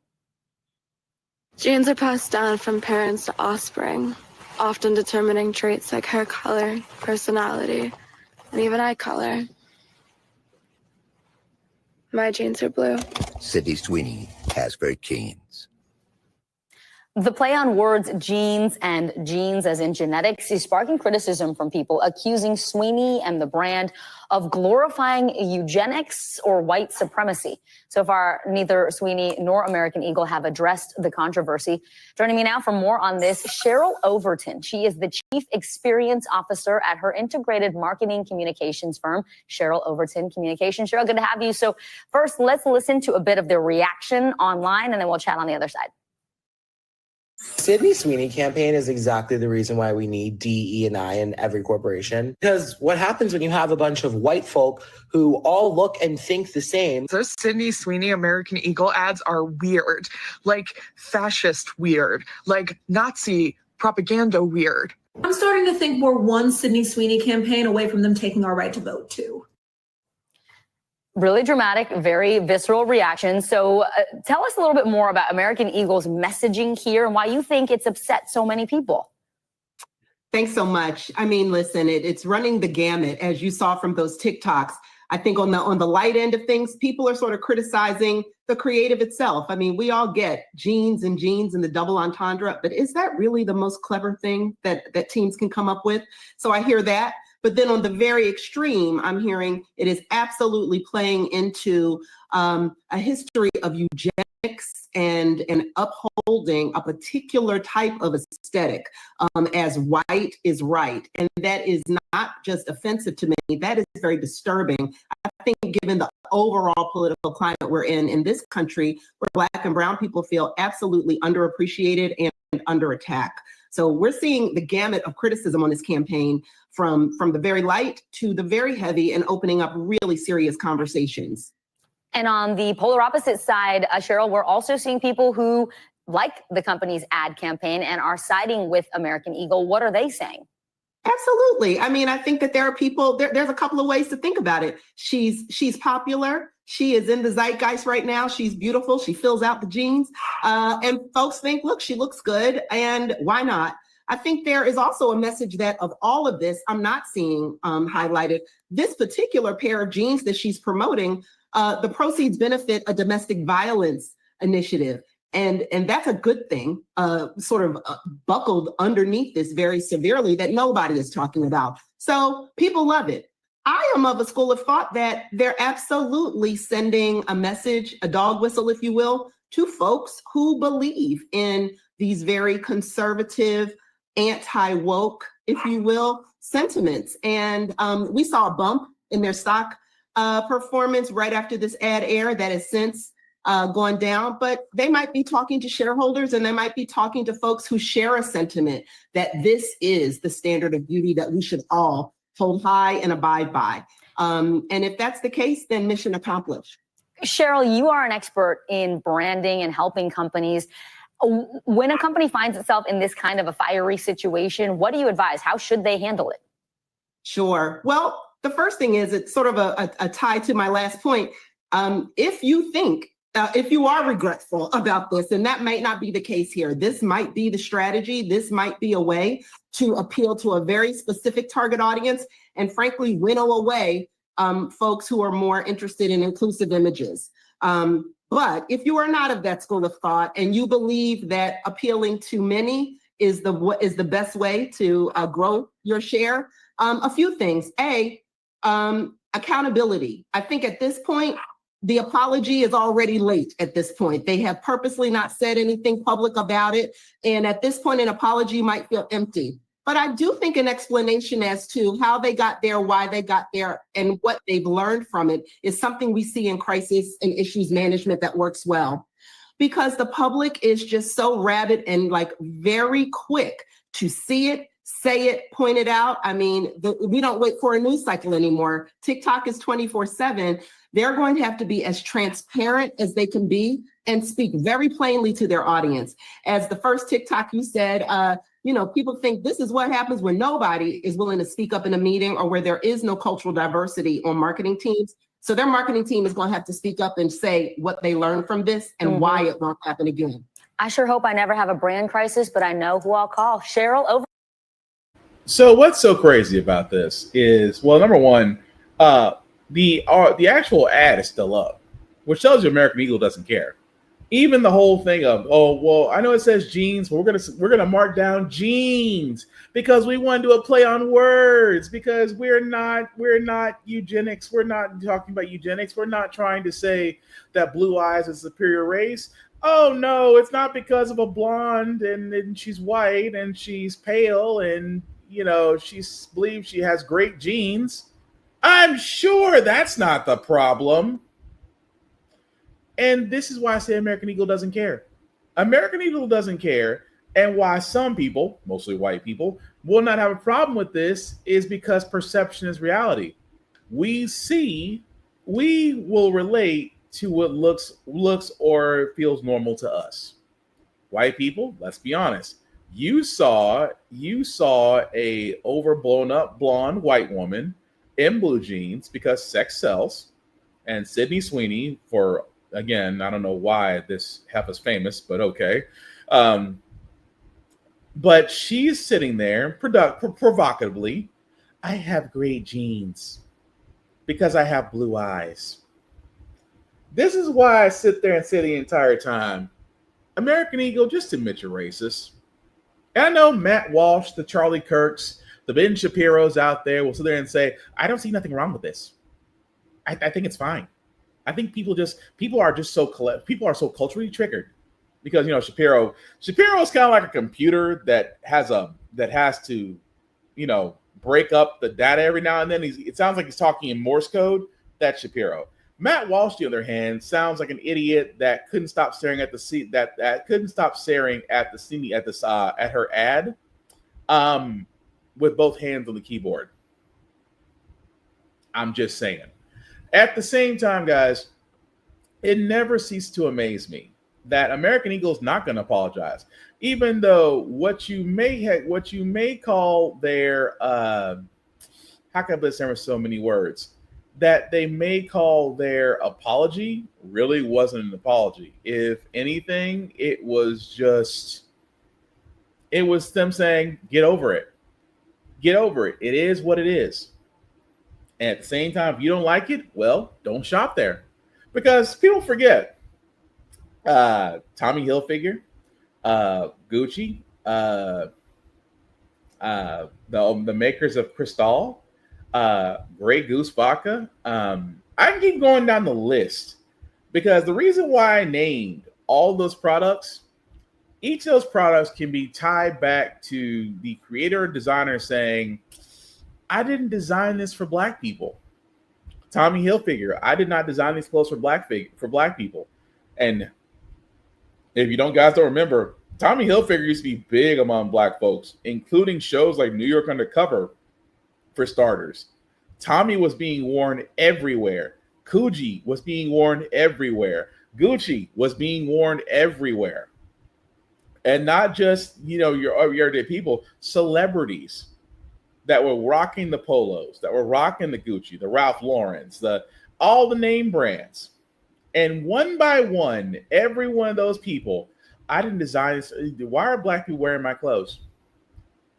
Genes are passed down from parents to offspring, often determining traits like hair color, personality, and even eye color. My genes are blue. Sydney Sweeney has great genes. The play on words genes and genes as in genetics is sparking criticism from people accusing Sweeney and the brand of glorifying eugenics or white supremacy. So far, neither Sweeney nor American Eagle have addressed the controversy. Joining me now for more on this, Cheryl Overton. She is the Chief Experience Officer at her integrated marketing communications firm, Cheryl Overton Communications. Cheryl, good to have you. So first, let's listen to a bit of their reaction online, and then we'll chat on the other side. Sydney Sweeney campaign is exactly the reason why we need DE&I in every corporation. Because what happens when you have a bunch of white folk who all look and think the same? Those Sydney Sweeney American Eagle ads are weird, like fascist weird, like Nazi propaganda weird. I'm starting to think we're one Sydney Sweeney campaign away from them taking our right to vote too. Really dramatic, very visceral reaction. So tell us a little bit more about American Eagle's messaging here and why you think it's upset so many people. Thanks so much. I mean, listen, it's running the gamut, as you saw from those TikToks. I think on the light end of things, people are sort of criticizing the creative itself. I mean, we all get genes and the double entendre, but is that really the most clever thing that teams can come up with? So I hear that. But then on the very extreme, I'm hearing it is absolutely playing into a history of eugenics and upholding a particular type of aesthetic as white is right. And that is not just offensive to me, that is very disturbing. I think given the overall political climate we're in this country, where Black and brown people feel absolutely underappreciated and under attack. So we're seeing the gamut of criticism on this campaign from the very light to the very heavy and opening up really serious conversations. And on the polar opposite side, Cheryl, we're also seeing people who like the company's ad campaign and are siding with American Eagle. What are they saying? Absolutely. I mean, I think that there are people, there's a couple of ways to think about it. She's popular. She is in the zeitgeist right now. She's beautiful. She fills out the jeans. And folks think, look, she looks good. And why not? I think there is also a message that of all of this, I'm not seeing highlighted. This particular pair of jeans that she's promoting, the proceeds benefit a domestic violence initiative. And that's a good thing, sort of buckled underneath this very severely that nobody is talking about. So people love it. I am of a school of thought that they're absolutely sending a message, a dog whistle, if you will, to folks who believe in these very conservative, anti-woke, if you will, sentiments. And we saw a bump in their stock performance right after this ad aired that has since gone down, but they might be talking to shareholders and they might be talking to folks who share a sentiment that this is the standard of beauty that we should all hold high and abide by. And if that's the case, then mission accomplished. Cheryl, you are an expert in branding and helping companies. When a company finds itself in this kind of a fiery situation, what do you advise? How should they handle it? Sure. Well, the first thing is it's sort of a tie to my last point. If you think, if you are regretful about this, and that might not be the case here, this might be the strategy. This might be a way to appeal to a very specific target audience and frankly, winnow away folks who are more interested in inclusive images. But if you are not of that school of thought and you believe that appealing to many is the best way to grow your share, a few things. Accountability. I think at this point, the apology is already late at this point. They have purposely not said anything public about it. And at this point, an apology might feel empty. But I do think an explanation as to how they got there, why they got there, and what they've learned from it is something we see in crisis and issues management that works well. Because the public is just so rabid and like very quick to see it, say it, point it out. I mean, we don't wait for a news cycle anymore. TikTok is 24/7. They're going to have to be as transparent as they can be and speak very plainly to their audience. As the first TikTok you said, people think this is what happens when nobody is willing to speak up in a meeting or where there is no cultural diversity on marketing teams. So their marketing team is going to have to speak up and say what they learned from this and why it won't happen again. I sure hope I never have a brand crisis, but I know who I'll call. Cheryl, over. So what's so crazy about this is, well, number one, the actual ad is still up, which tells you American Eagle doesn't care. Even the whole thing of, oh, well, I know it says jeans, but we're gonna mark down jeans because we want to do a play on words, because we're not eugenics. We're not talking about eugenics. We're not trying to say that blue eyes is a superior race. Oh no, it's not because of a blonde and she's white and she's pale and she believes she has great genes. I'm sure that's not the problem. And this is why I say American Eagle doesn't care. American Eagle doesn't care. And why some people, mostly white people, will not have a problem with this is because perception is reality. We will relate to what looks or feels normal to us. White people, let's be honest. You saw a overblown up blonde white woman in blue jeans because sex sells, and Sydney Sweeney, for again, I don't know why this heifer's famous, but okay. But she's sitting there provocatively. I have great genes because I have blue eyes. This is why I sit there and say the entire time, American Eagle, just admit you're racist. And I know Matt Walsh, the Charlie Kirks, the Ben Shapiros out there will sit there and say, I don't see nothing wrong with this. I think it's fine. I think people are so culturally triggered because Shapiro is kind of like a computer that has to break up the data every now and then. It sounds like he's talking in Morse code. That's Shapiro. Matt Walsh, on the other hand, sounds like an idiot that couldn't stop staring at at her ad with both hands on the keyboard. I'm just saying. At the same time, guys, it never ceases to amaze me that American Eagle is not going to apologize, even though what you may call their how can I put this in with so many words, that they may call their apology really wasn't an apology. If anything, it was them saying, get over it. Get over it. It is what it is. And at the same time, if you don't like it, well, don't shop there. Because people forget Tommy Hilfiger, Gucci, the makers of Cristal, Grey Goose Vodka. I can keep going down the list because the reason why I named all those products, each of those products can be tied back to the creator or designer saying, I didn't design this for Black people. Tommy Hilfiger, I did not design these clothes for Black people. And if you guys don't remember, Tommy Hilfiger used to be big among Black folks, including shows like New York Undercover, for starters. Tommy was being worn everywhere. Coogee was being worn everywhere. Gucci was being worn everywhere. And not just, your everyday people, celebrities that were rocking the polos, that were rocking the Gucci, the Ralph Laurens, all the name brands. And one by one, every one of those people, I didn't design this. Why are black people wearing my clothes?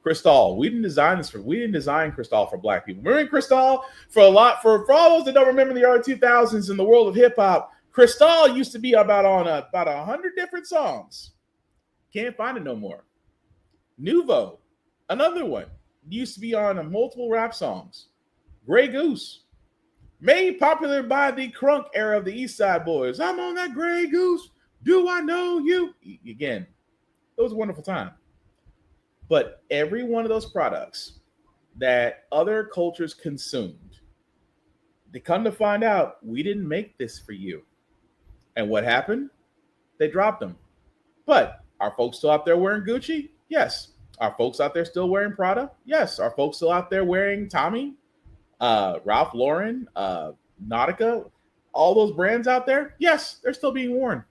Cristal. We didn't design Cristal for black people. Remember Cristal? For all those that don't remember the early 2000s in the world of hip hop, Cristal used to be about 100 different songs. Can't find it no more. Nouveau, another one, used to be on multiple rap songs. Grey Goose, made popular by the crunk era of the East Side Boys. I'm on that Grey Goose. Do I know you? Again, it was a wonderful time. But every one of those products that other cultures consumed, they come to find out we didn't make this for you. And what happened? They dropped them. But are folks still out there wearing Gucci? Yes. Are folks out there still wearing Prada? Yes. Are folks still out there wearing Tommy, Ralph Lauren, Nautica, all those brands out there? Yes, they're still being worn.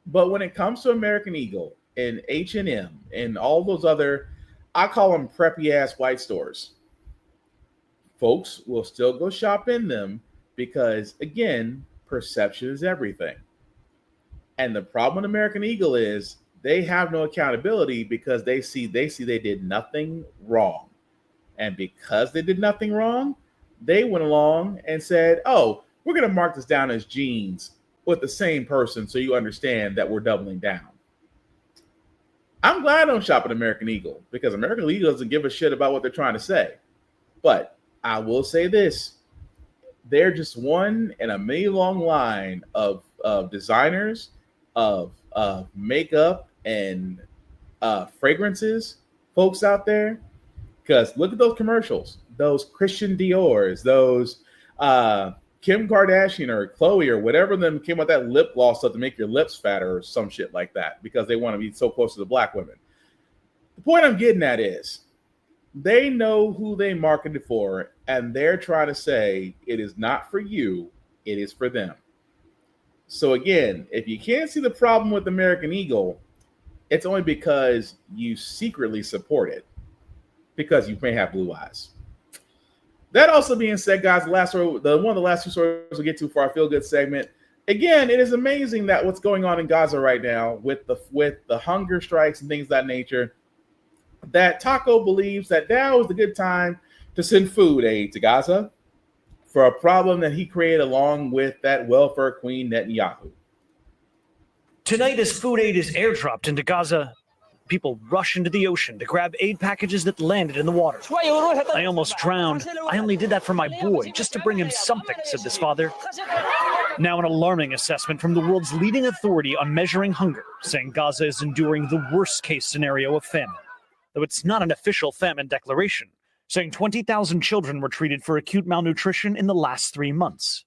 But when it comes to American Eagle and H&M and all those other, I call them preppy ass white stores, folks will still go shop in them because, again, perception is everything. And the problem with American Eagle is they have no accountability because they see they did nothing wrong. And because they did nothing wrong, they went along and said, oh, we're going to mark this down as jeans with the same person so you understand that we're doubling down. I'm glad I don't shop at American Eagle because American Eagle doesn't give a shit about what they're trying to say. But I will say this. They're just one in a million long line of designers, of makeup and fragrances, folks out there. Because look at those commercials, those Christian Dior's, those Kim Kardashian or Chloe or whatever them came with that lip gloss stuff to make your lips fatter or some shit like that because they want to be so close to the black women. The point I'm getting at is they know who they marketed for and they're trying to say it is not for you, it is for them. So again, if you can't see the problem with American Eagle, it's only because you secretly support it because you may have blue eyes. That also being said, guys, one of the last two stories we'll get to for our feel good segment. Again, it is amazing that what's going on in Gaza right now with the hunger strikes and things of that nature, that Taco believes that now is the good time to send food aid to Gaza for a problem that he created along with that welfare queen Netanyahu. Tonight, as food aid is airdropped into Gaza, people rush into the ocean to grab aid packages that landed in the water. I almost drowned. I only did that for my boy, just to bring him something, said this father. Now an alarming assessment from the world's leading authority on measuring hunger, saying Gaza is enduring the worst-case scenario of famine, though it's not an official famine declaration, saying 20,000 children were treated for acute malnutrition in the last 3 months.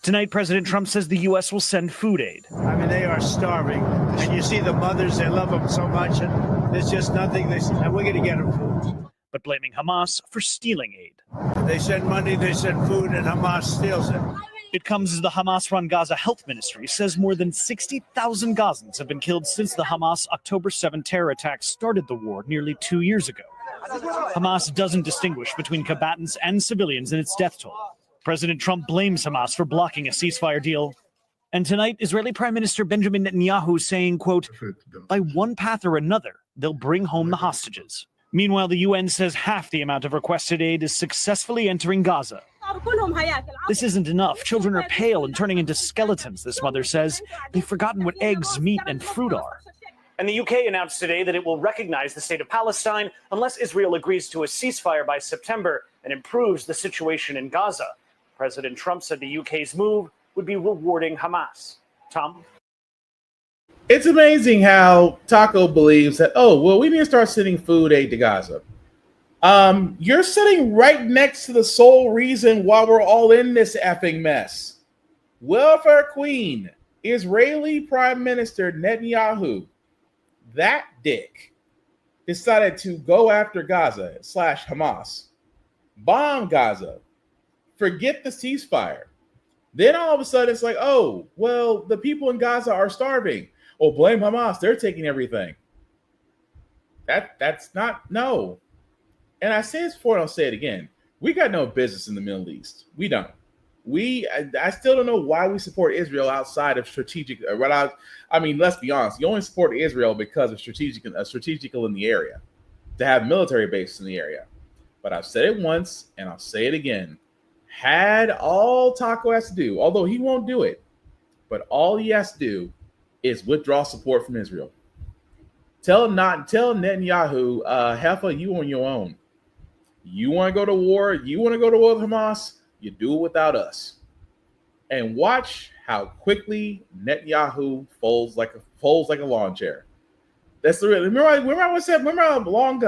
Tonight, President Trump says the U.S. will send food aid. I mean, they are starving. And you see the mothers, they love them so much. And there's just nothing. They say, we're going to get them food. But blaming Hamas for stealing aid. They send money, they send food, and Hamas steals it. It comes as the Hamas-run Gaza Health Ministry says more than 60,000 Gazans have been killed since the Hamas October 7 terror attack started the war nearly 2 years ago. Hamas doesn't distinguish between combatants and civilians in its death toll. President Trump blames Hamas for blocking a ceasefire deal. And tonight, Israeli Prime Minister Benjamin Netanyahu saying, quote, by one path or another, they'll bring home the hostages. Meanwhile, the UN says half the amount of requested aid is successfully entering Gaza. This isn't enough. Children are pale and turning into skeletons, this mother says. They've forgotten what eggs, meat, and fruit are. And the UK announced today that it will recognize the state of Palestine unless Israel agrees to a ceasefire by September and improves the situation in Gaza. President Trump said the UK's move would be rewarding Hamas. Tom? It's amazing how Taco believes that, we need to start sending food aid to Gaza. You're sitting right next to the sole reason why we're all in this effing mess. Welfare queen, Israeli Prime Minister Netanyahu, that dick, decided to go after Gaza / Hamas, bomb Gaza, forget the ceasefire, Then all of a sudden it's like, oh, well, the people in Gaza are starving. Oh, blame Hamas. They're taking everything. That's not, no. And I say this before and I'll say it again. We got no business in the Middle East. We don't. I still don't know why we support Israel outside of strategic. I mean, let's be honest. You only support Israel because of strategical in the area, to have military bases in the area. But I've said it once and I'll say it again. Had all Taco has to do, although he won't do it, but all he has to do is withdraw support from Israel. Tell Netanyahu, Heffa, you on your own. You want to go to war? You want to go to war with Hamas? You do it without us. And watch how quickly Netanyahu folds like a lawn chair. That's the real. Remember how long,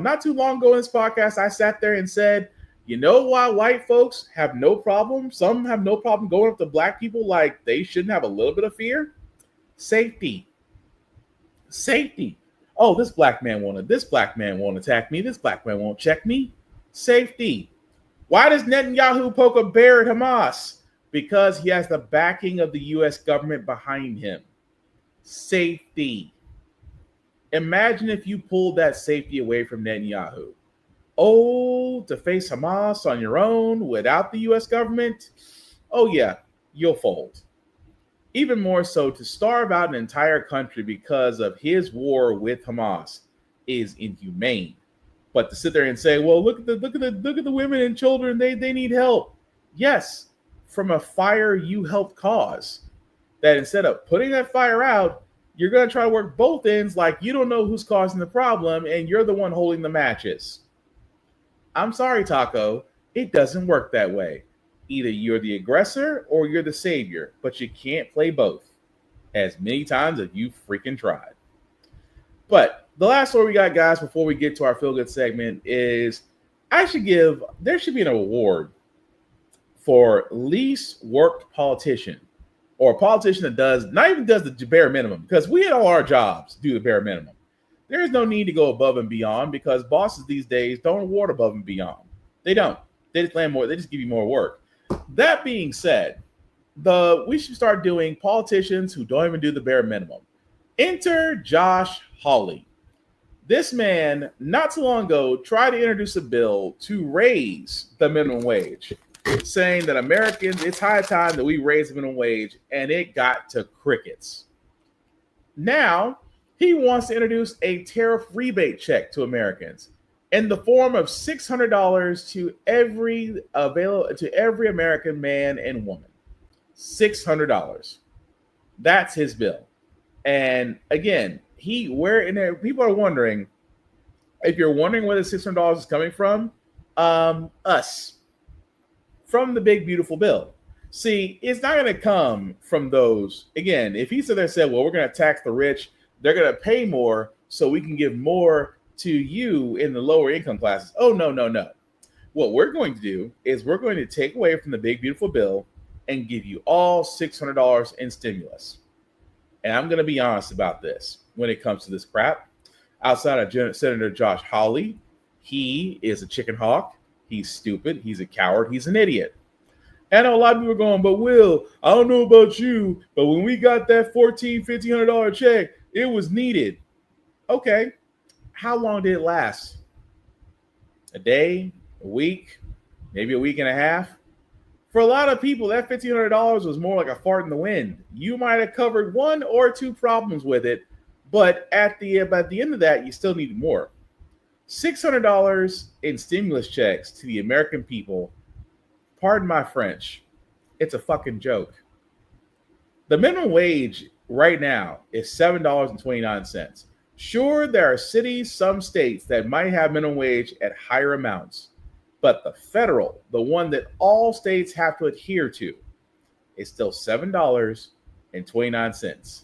not too long ago in this podcast, I sat there and said, you know why white folks have no problem? Some have no problem going up to black people like they shouldn't have a little bit of fear? Safety. Oh, this black man won't attack me. This black man won't check me. Safety. Why does Netanyahu poke a bear at Hamas? Because he has the backing of the U.S. government behind him. Safety. Imagine if you pulled that safety away from Netanyahu. Oh, to face Hamas on your own without the U.S. government? Oh, yeah, you'll fold. Even more so, to starve out an entire country because of his war with Hamas is inhumane. But to sit there and say, well, look at the women and children, they need help. Yes, from a fire you helped cause. That instead of putting that fire out, you're going to try to work both ends like you don't know who's causing the problem and you're the one holding the matches. I'm sorry, Taco. It doesn't work that way. Either you're the aggressor or you're the savior, but you can't play both. As many times as you freaking tried. But the last story we got, guys, before we get to our feel good segment is there should be an award for least worked politician, or a politician that not even does the bare minimum, because we had all our jobs do the bare minimum. There is no need to go above and beyond because bosses these days don't award above and beyond. They don't. They just land more. They just give you more work. That being said, we should start doing politicians who don't even do the bare minimum. Enter Josh Hawley. This man, not too long ago, tried to introduce a bill to raise the minimum wage, saying that Americans, it's high time that we raise the minimum wage, and it got to crickets. Now, he wants to introduce a tariff rebate check to Americans in the form of $600 to every American man and woman. $600. That's his bill. And again, people are wondering, if you're wondering where the $600 is coming from, us. From the big, beautiful bill. See, it's not going to come from those. Again, if he said well, we're going to tax the rich, they're going to pay more so we can give more to you in the lower income classes. Oh, no. What we're going to do is we're going to take away from the big, beautiful bill and give you all $600 in stimulus. And I'm going to be honest about this when it comes to this crap. Outside of Senator Josh Hawley, he is a chicken hawk. He's stupid. He's a coward. He's an idiot. I know a lot of people are going, but Will, I don't know about you, but when we got that $1,400, $1,500 check, it was needed. Okay. How long did it last? A day? A week? Maybe a week and a half? For a lot of people, that $1,500 was more like a fart in the wind. You might have covered one or two problems with it, but at the end of that, you still needed more. $600 in stimulus checks to the American people, pardon my French, it's a fucking joke. The minimum wage right now is $7.29. Sure, there are some states that might have minimum wage at higher amounts, but the federal, the one that all states have to adhere to, is still $7.29.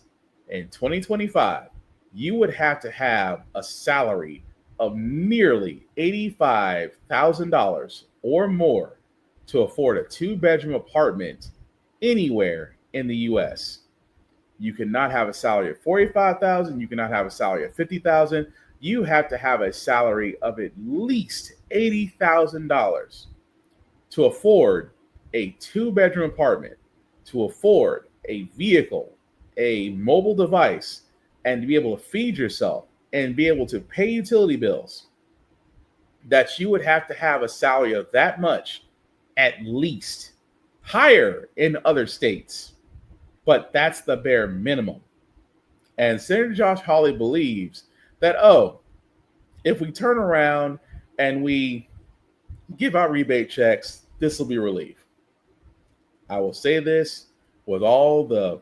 In 2025, you would have to have a salary of nearly $85,000 or more to afford a 2-bedroom apartment anywhere in the U.S. You cannot have a salary of $45,000. You cannot have a salary of $50,000. You have to have a salary of at least $80,000 to afford a 2-bedroom apartment to afford a vehicle, a mobile device, and to be able to feed yourself and be able to pay utility bills, that you would have to have a salary of that much, at least higher in other states. But that's the bare minimum. And Senator Josh Hawley believes that, if we turn around and we give out rebate checks, this will be relief. I will say this with all the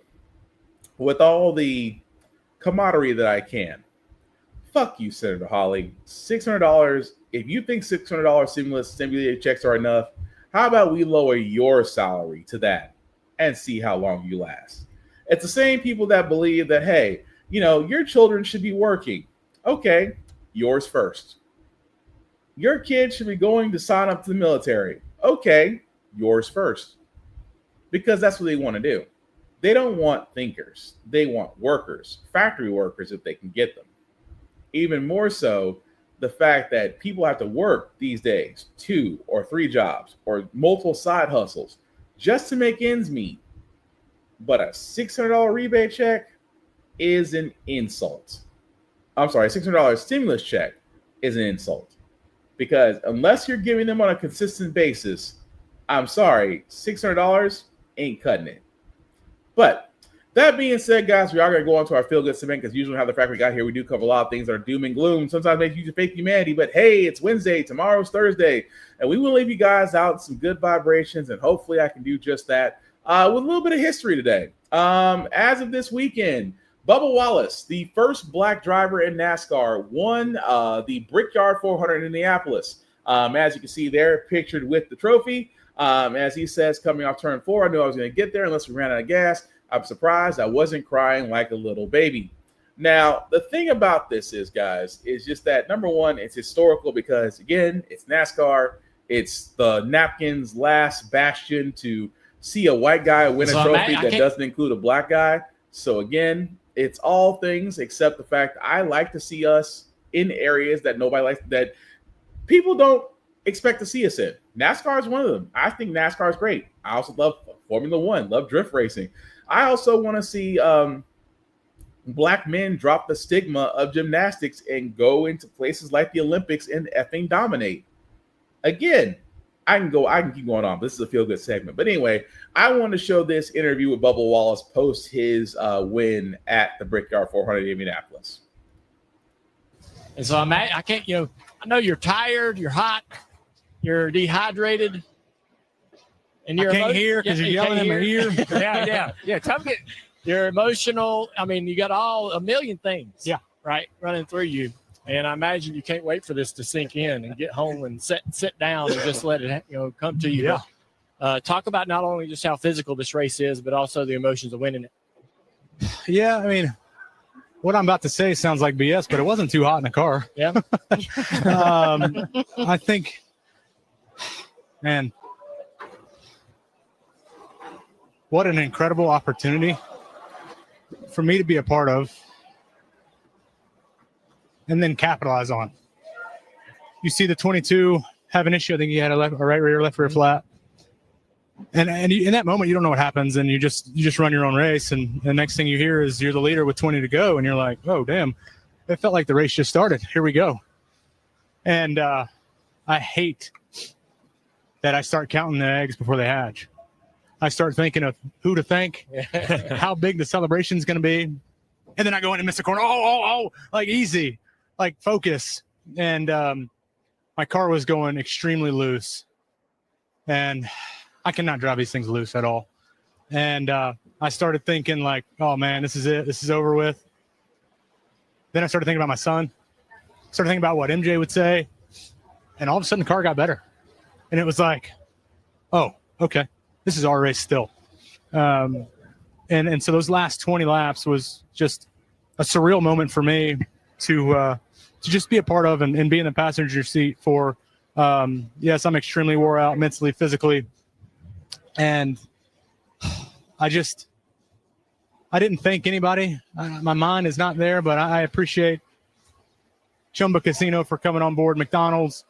camaraderie that I can. Fuck you, Senator Hawley. $600. If you think $600 stimulated checks are enough, how about we lower your salary to that and see how long you last? It's the same people that believe that, hey, your children should be working. Okay, yours first. Your kids should be going to sign up to the military. Okay, yours first. Because that's what they want to do. They don't want thinkers. They want workers, factory workers, if they can get them. Even more so, the fact that people have to work these days 2 or 3 jobs or multiple side hustles just to make ends meet. But a $600 rebate check is an insult. I'm sorry, $600 stimulus check is an insult. Because unless you're giving them on a consistent basis, I'm sorry, $600 ain't cutting it. But that being said, guys, we are going to go on to our feel good segment, because usually how the Frack We Got Here, we do cover a lot of things that are doom and gloom. Sometimes make use of fake humanity, but hey, it's Wednesday, tomorrow's Thursday, and we will leave you guys out some good vibrations, and hopefully I can do just that with a little bit of history today. As of this weekend, Bubba Wallace, the first black driver in NASCAR, won the Brickyard 400 in Indianapolis. As you can see there, pictured with the trophy. As he says, coming off turn 4, I knew I was going to get there unless we ran out of gas. I'm surprised I wasn't crying like a little baby. Now, the thing about this is, guys, is just that, number one, it's historical because, again, it's NASCAR. It's the napkin's last bastion to see a white guy win a trophy that doesn't include a black guy. So, again, it's all things except the fact I like to see us in areas that nobody likes, that people don't expect to see us in. NASCAR is one of them. I think NASCAR is great. I also love Formula One, love drift racing. I also want to see black men drop the stigma of gymnastics and go into places like the Olympics and effing dominate. Again, I can keep going on. This is a feel-good segment. But anyway, I want to show this interview with Bubba Wallace post his win at the Brickyard 400 in Indianapolis. And so I can't, I know you're tired, you're hot, you're dehydrated. And I can't hear because you're yelling in my ear. Yeah. Tell me, you're emotional. I mean, you got a million things. Yeah. Right. Running through you. And I imagine you can't wait for this to sink in and get home and sit down and just let it, come to you. Yeah. But, talk about not only just how physical this race is, but also the emotions of winning it. Yeah. I mean, what I'm about to say sounds like BS, but it wasn't too hot in the car. Yeah. I think, man, what an incredible opportunity for me to be a part of and then capitalize on. You see the 22 have an issue. I think he had a right rear, left rear flat. And in that moment, you don't know what happens, and you just run your own race. And the next thing you hear is you're the leader with 20 to go, and you're like, oh, damn, it felt like the race just started. Here we go. And I hate that I start counting the eggs before they hatch. I start thinking of who to thank, how big the celebration's going to be. And then I go in and miss a corner. Oh, like easy, like focus. And my car was going extremely loose. And I cannot drive these things loose at all. And I started thinking like, oh man, this is it. This is over with. Then I started thinking about my son. Started thinking about what MJ would say. And all of a sudden the car got better. And it was like, oh, okay. This is our race still. And so those last 20 laps was just a surreal moment for me to just be a part of and be in the passenger seat for, yes, I'm extremely wore out mentally, physically. And I didn't thank anybody. My mind is not there, but I appreciate Chumba Casino for coming on board, McDonald's,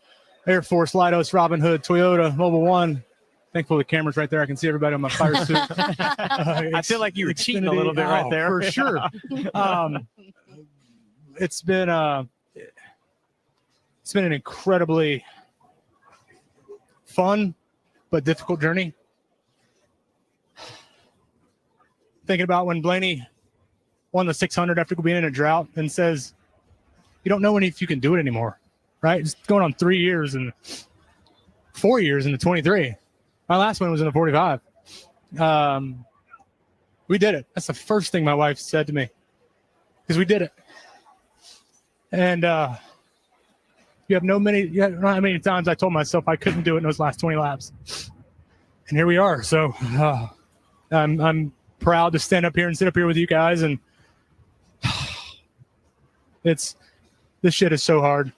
Air Force, Leidos, Robinhood, Toyota, Mobile One. Thankfully, the camera's right there. I can see everybody on my fire suit. I feel like you were cheating a little bit right there. For sure. It's been an incredibly fun but difficult journey. Thinking about when Blaney won the 600 after being in a drought and says, you don't know if you can do it anymore, right? It's going on 3 years and 4 years in the 23. My last one was in the 45. We did it. That's the first thing my wife said to me, because we did it. And you don't know how many times I told myself I couldn't do it in those last 20 laps. And here we are. So I'm proud to stand up here and sit up here with you guys. And this shit is so hard.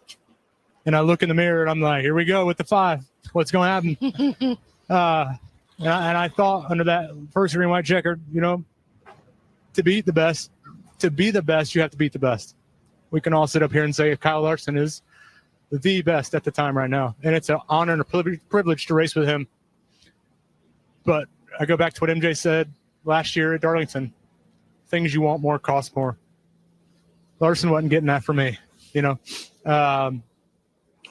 And I look in the mirror and I'm like, here we go with the 5. What's going to happen? And I thought under that first green white checkered, to beat the best, you have to beat the best. We can all sit up here and say Kyle Larson is the best at the time right now. And it's an honor and a privilege to race with him. But I go back to what MJ said last year at Darlington. Things you want more cost more. Larson wasn't getting that from me,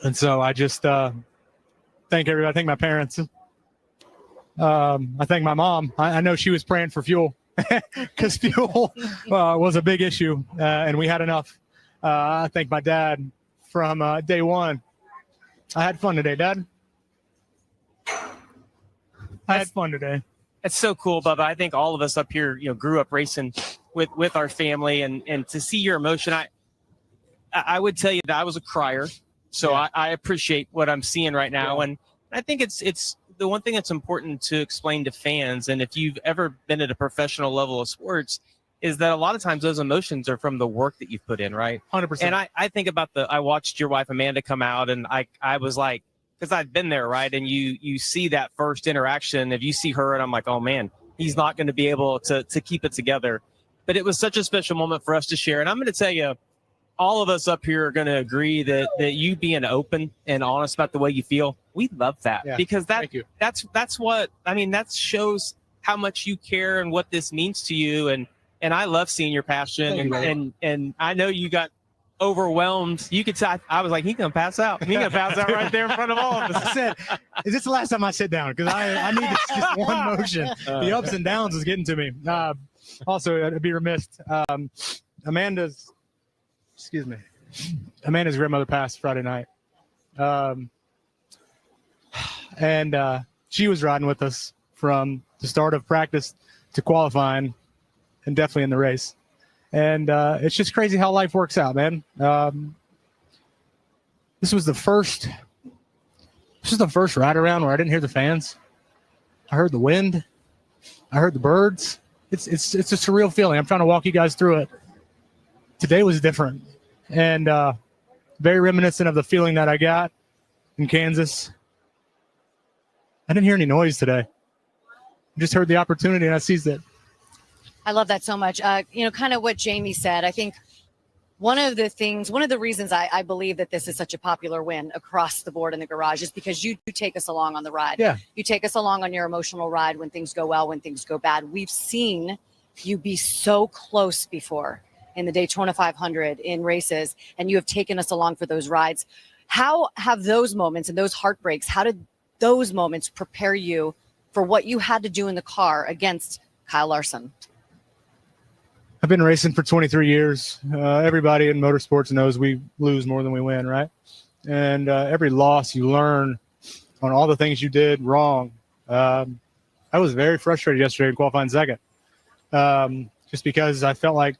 And so I just thank everybody. I thank my parents. I thank my mom. I know she was praying for fuel because fuel was a big issue, and we had enough. I thank my dad from day one. I had fun today, Dad. I had fun today. That's so cool, Bubba. I think all of us up here, grew up racing with our family, and to see your emotion, I would tell you that I was a crier. So yeah. I appreciate what I'm seeing right now. Yeah. And I think it's the one thing that's important to explain to fans. And if you've ever been at a professional level of sports, is that a lot of times those emotions are from the work that you've put in, right? 100%. And I think about I watched your wife, Amanda, come out, and I was like, because I've been there, right? And you see that first interaction. If you see her, and I'm like, oh man, he's not going to be able to keep it together. But it was such a special moment for us to share. And I'm going to tell you, all of us up here are going to agree that you being open and honest about the way you feel, we love that. Yeah, because that's what, that shows how much you care and what this means to you. And I love seeing your passion. And I know you got overwhelmed. You could tell, I was like, he's going to pass out. He's going to pass out right there in front of all of us. I said, is this the last time I sit down? Because I need this just one motion. The ups and downs is getting to me. Also, I'd be remiss. Amanda's grandmother passed Friday night. And she was riding with us from the start of practice to qualifying and definitely in the race. And it's just crazy how life works out, man. This was the first ride around where I didn't hear the fans. I heard the wind. I heard the birds. It's a surreal feeling. I'm trying to walk you guys through it. Today was different and very reminiscent of the feeling that I got in Kansas. I didn't hear any noise today. I just heard the opportunity and I seized it. I love that so much. Kind of what Jamie said. I think one of the reasons I believe that this is such a popular win across the board in the garage is because you do take us along on the ride. Yeah. You take us along on your emotional ride when things go well, when things go bad. We've seen you be so close before in the Daytona 500 in races, and you have taken us along for those rides. How have those moments and those heartbreaks, how did those moments prepare you for what you had to do in the car against Kyle Larson? I've been racing for 23 years. Everybody in motorsports knows we lose more than we win, right? And every loss you learn on all the things you did wrong. I was very frustrated yesterday in qualifying second, just because I felt like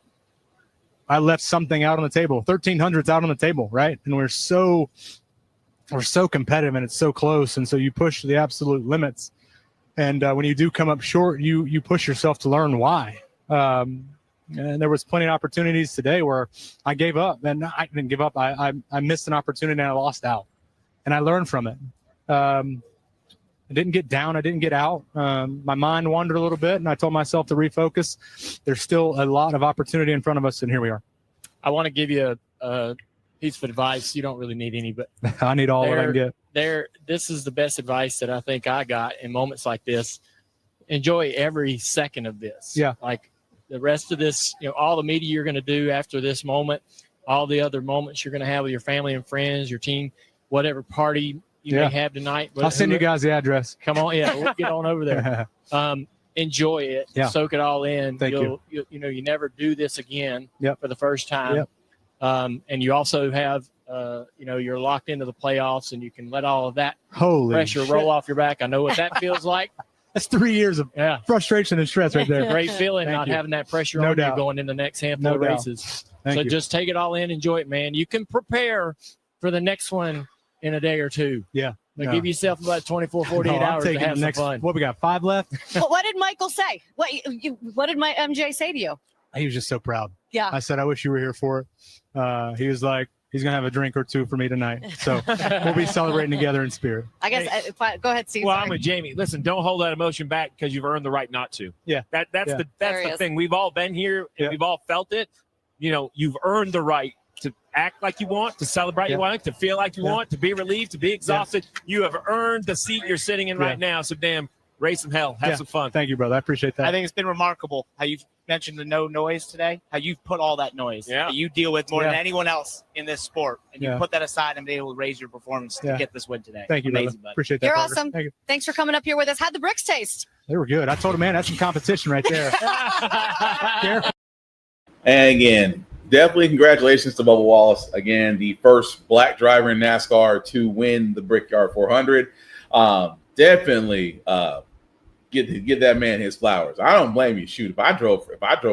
I left something out on the table. 1300's out on the table, right? And we're so competitive and it's so close, and so you push the absolute limits. And when you do come up short, you push yourself to learn why. And there was plenty of opportunities today where I gave up, and I didn't give up. I missed an opportunity and I lost out, and I learned from it. I didn't get down. I didn't get out. My mind wandered a little bit, and I told myself to refocus. There's still a lot of opportunity in front of us, and here we are. I want to give you a piece of advice. You don't really need any, but I need all that I can get. this is the best advice that I think I got in moments like this. Enjoy every second of this. Yeah. Like the rest of this, all the media you're going to do after this moment, all the other moments you're going to have with your family and friends, your team, whatever party you may have tonight. I'll send you guys the address. Come on. Yeah. We'll get on over there. Enjoy it. Yeah. Soak it all in. Thank you. You never do this again for the first time. Yep. And you also have, you're locked into the playoffs, and you can let all of that pressure roll off your back. I know what that feels like. That's 3 years of frustration and stress right there. Great feeling not having that pressure on you going in the next handful of races. So just take it all in, enjoy it, man. You can prepare for the next one in a day or two. Yeah. But give yourself about 24, 48 hours to have some fun. What, we got 5 left? Well, what did Michael say? What did my MJ say to you? He was just so proud. Yeah. I said, I wish you were here for it. He was like, he's going to have a drink or two for me tonight. So we'll be celebrating together in spirit. I guess, go ahead, Steve. Well, I'm with Jamie. Listen, don't hold that emotion back because you've earned the right not to. Yeah. That's the thing. We've all been here and we've all felt it. You've earned the right to act like you want, to celebrate you want, to feel like you want, to be relieved, to be exhausted. You have earned the seat you're sitting in right now. So raise some hell. Have some fun. Thank you, brother. I appreciate that. I think it's been remarkable how you've mentioned the no noise today, how you've put all that noise that you deal with more than anyone else in this sport. And you put that aside and be able to raise your performance to get this win today. Thank you, Amazing, brother. Appreciate that. You're Parker. awesome. Thank you. Thanks for coming up here with us. How'd the bricks taste? They were good. I told him, man, that's some competition right there. And again, definitely congratulations to Bubba Wallace. Again, the first black driver in NASCAR to win the Brickyard 400. Definitely give that man his flowers. I don't blame you. Shoot, if I drove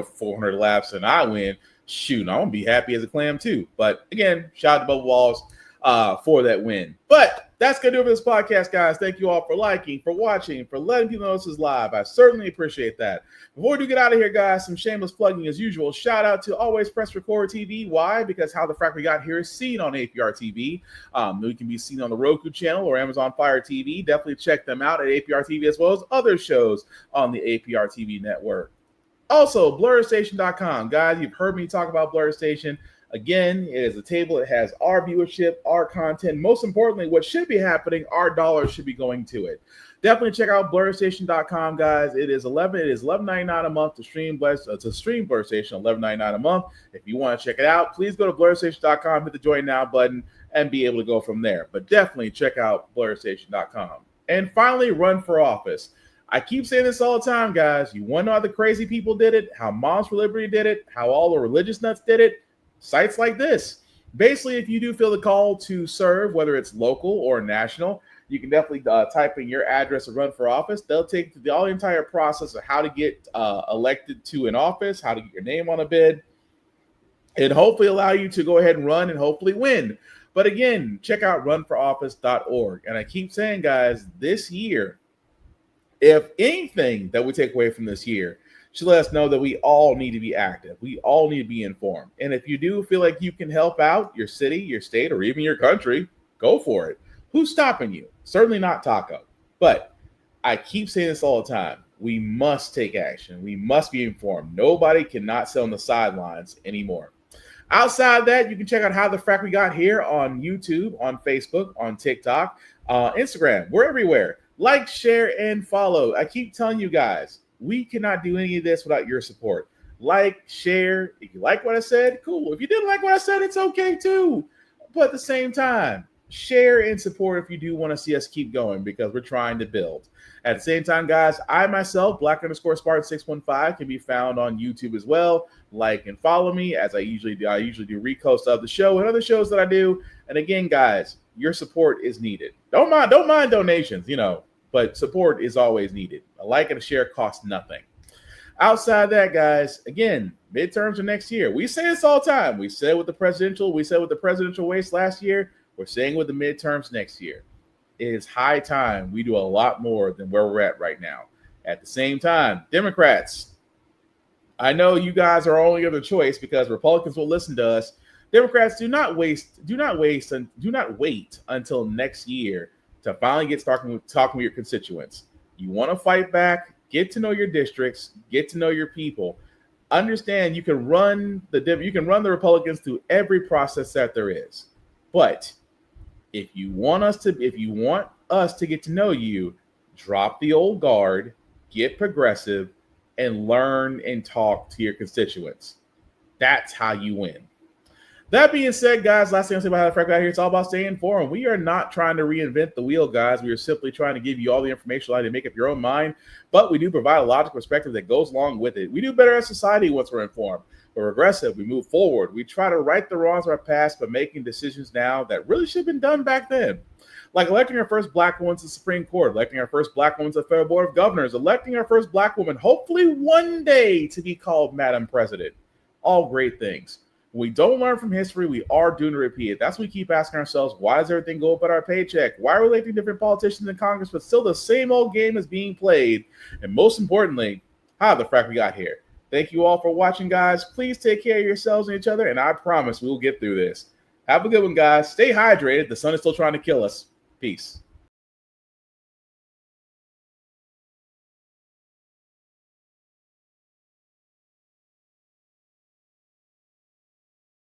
400 laps and I win, shoot, I'm gonna be happy as a clam too. But again, shout out to Bubba Wallace for that win. But that's gonna do it for this podcast, guys. Thank you all for liking, for watching, for letting people know this is live. I certainly appreciate that. Before we do get out of here, guys, some shameless plugging as usual. Shout out to Always Press Record TV. Why? Because How the Frack We Got Here is seen on APR TV. We can be seen on the Roku channel or Amazon Fire TV. Definitely check them out at APR TV as well as other shows on the APR TV network. Also, BlurStation.com. Guys, you've heard me talk about Blur Station. Again, it is a table that has our viewership, our content. Most importantly, what should be happening, our dollars should be going to it. Definitely check out BlurStation.com, guys. It is $11.99 a month to stream Blur Station, $11.99 a month. If you want to check it out, please go to BlurStation.com, hit the Join Now button, and be able to go from there. But definitely check out BlurStation.com. And finally, run for office. I keep saying this all the time, guys. You want to know how the crazy people did it, how Moms for Liberty did it, how all the religious nuts did it? Sites like this. Basically, if you do feel the call to serve, whether it's local or national, you can definitely type in your address and run for office. They'll take you through the entire process of how to get elected to an office, how to get your name on a bid, and hopefully allow you to go ahead and run and hopefully win. But again, check out runforoffice.org. And I keep saying, guys, this year, if anything that we take away from this year, should let us know that we all need to be active. We all need to be informed. And if you do feel like you can help out your city, your state, or even your country, go for it. Who's stopping you? Certainly not Taco. But I keep saying this all the time. We must take action. We must be informed. Nobody cannot sit on the sidelines anymore. Outside that, you can check out How the Frack We Got Here on YouTube, on Facebook, on TikTok, Instagram. We're everywhere. Like, share, and follow. I keep telling you guys, we cannot do any of this without your support. Like, share. If you like what I said, cool. If you didn't like what I said, it's okay too. But at the same time, share and support if you do want to see us keep going because we're trying to build. At the same time, guys, I myself, Black_Spartan615, can be found on YouTube as well. Like and follow me as I usually do. I usually do reposts of the show and other shows that I do. And again, guys, your support is needed. Don't mind donations, but support is always needed. A like and a share costs nothing. Outside that, guys, again, midterms are next year. We say this all the time. We said with the presidential race last year. We're saying with the midterms next year. It is high time we do a lot more than where we're at right now. At the same time, Democrats, I know you guys are our only other choice because Republicans will listen to us. Democrats, do not wait until next year to finally get talking with your constituents. You want to fight back, get to know your districts, get to know your people. Understand you can run the Republicans through every process that there is. But If you want us to get to know you, drop the old guard, get progressive, and learn and talk to your constituents. That's how you win. That being said, guys, last thing I'll say about how the Frack We Got Here, it's all about staying informed. We are not trying to reinvent the wheel, guys. We are simply trying to give you all the information allowed to make up your own mind, but we do provide a logical perspective that goes along with it. We do better as society once we're informed. We're progressive. We move forward. We try to right the wrongs of our past by making decisions now that really should have been done back then. Like electing our first black woman to the Supreme Court, electing our first black woman to the Federal Board of Governors, electing our first black woman, hopefully one day, to be called Madam President. All great things. When we don't learn from history, we are doomed to repeat it. That's what we keep asking ourselves. Why does everything go up at our paycheck? Why are we electing different politicians in Congress, but still the same old game is being played? And most importantly, how the frack we got here. Thank you all for watching, guys. Please take care of yourselves and each other, and I promise we will get through this. Have a good one, guys. Stay hydrated. The sun is still trying to kill us. Peace.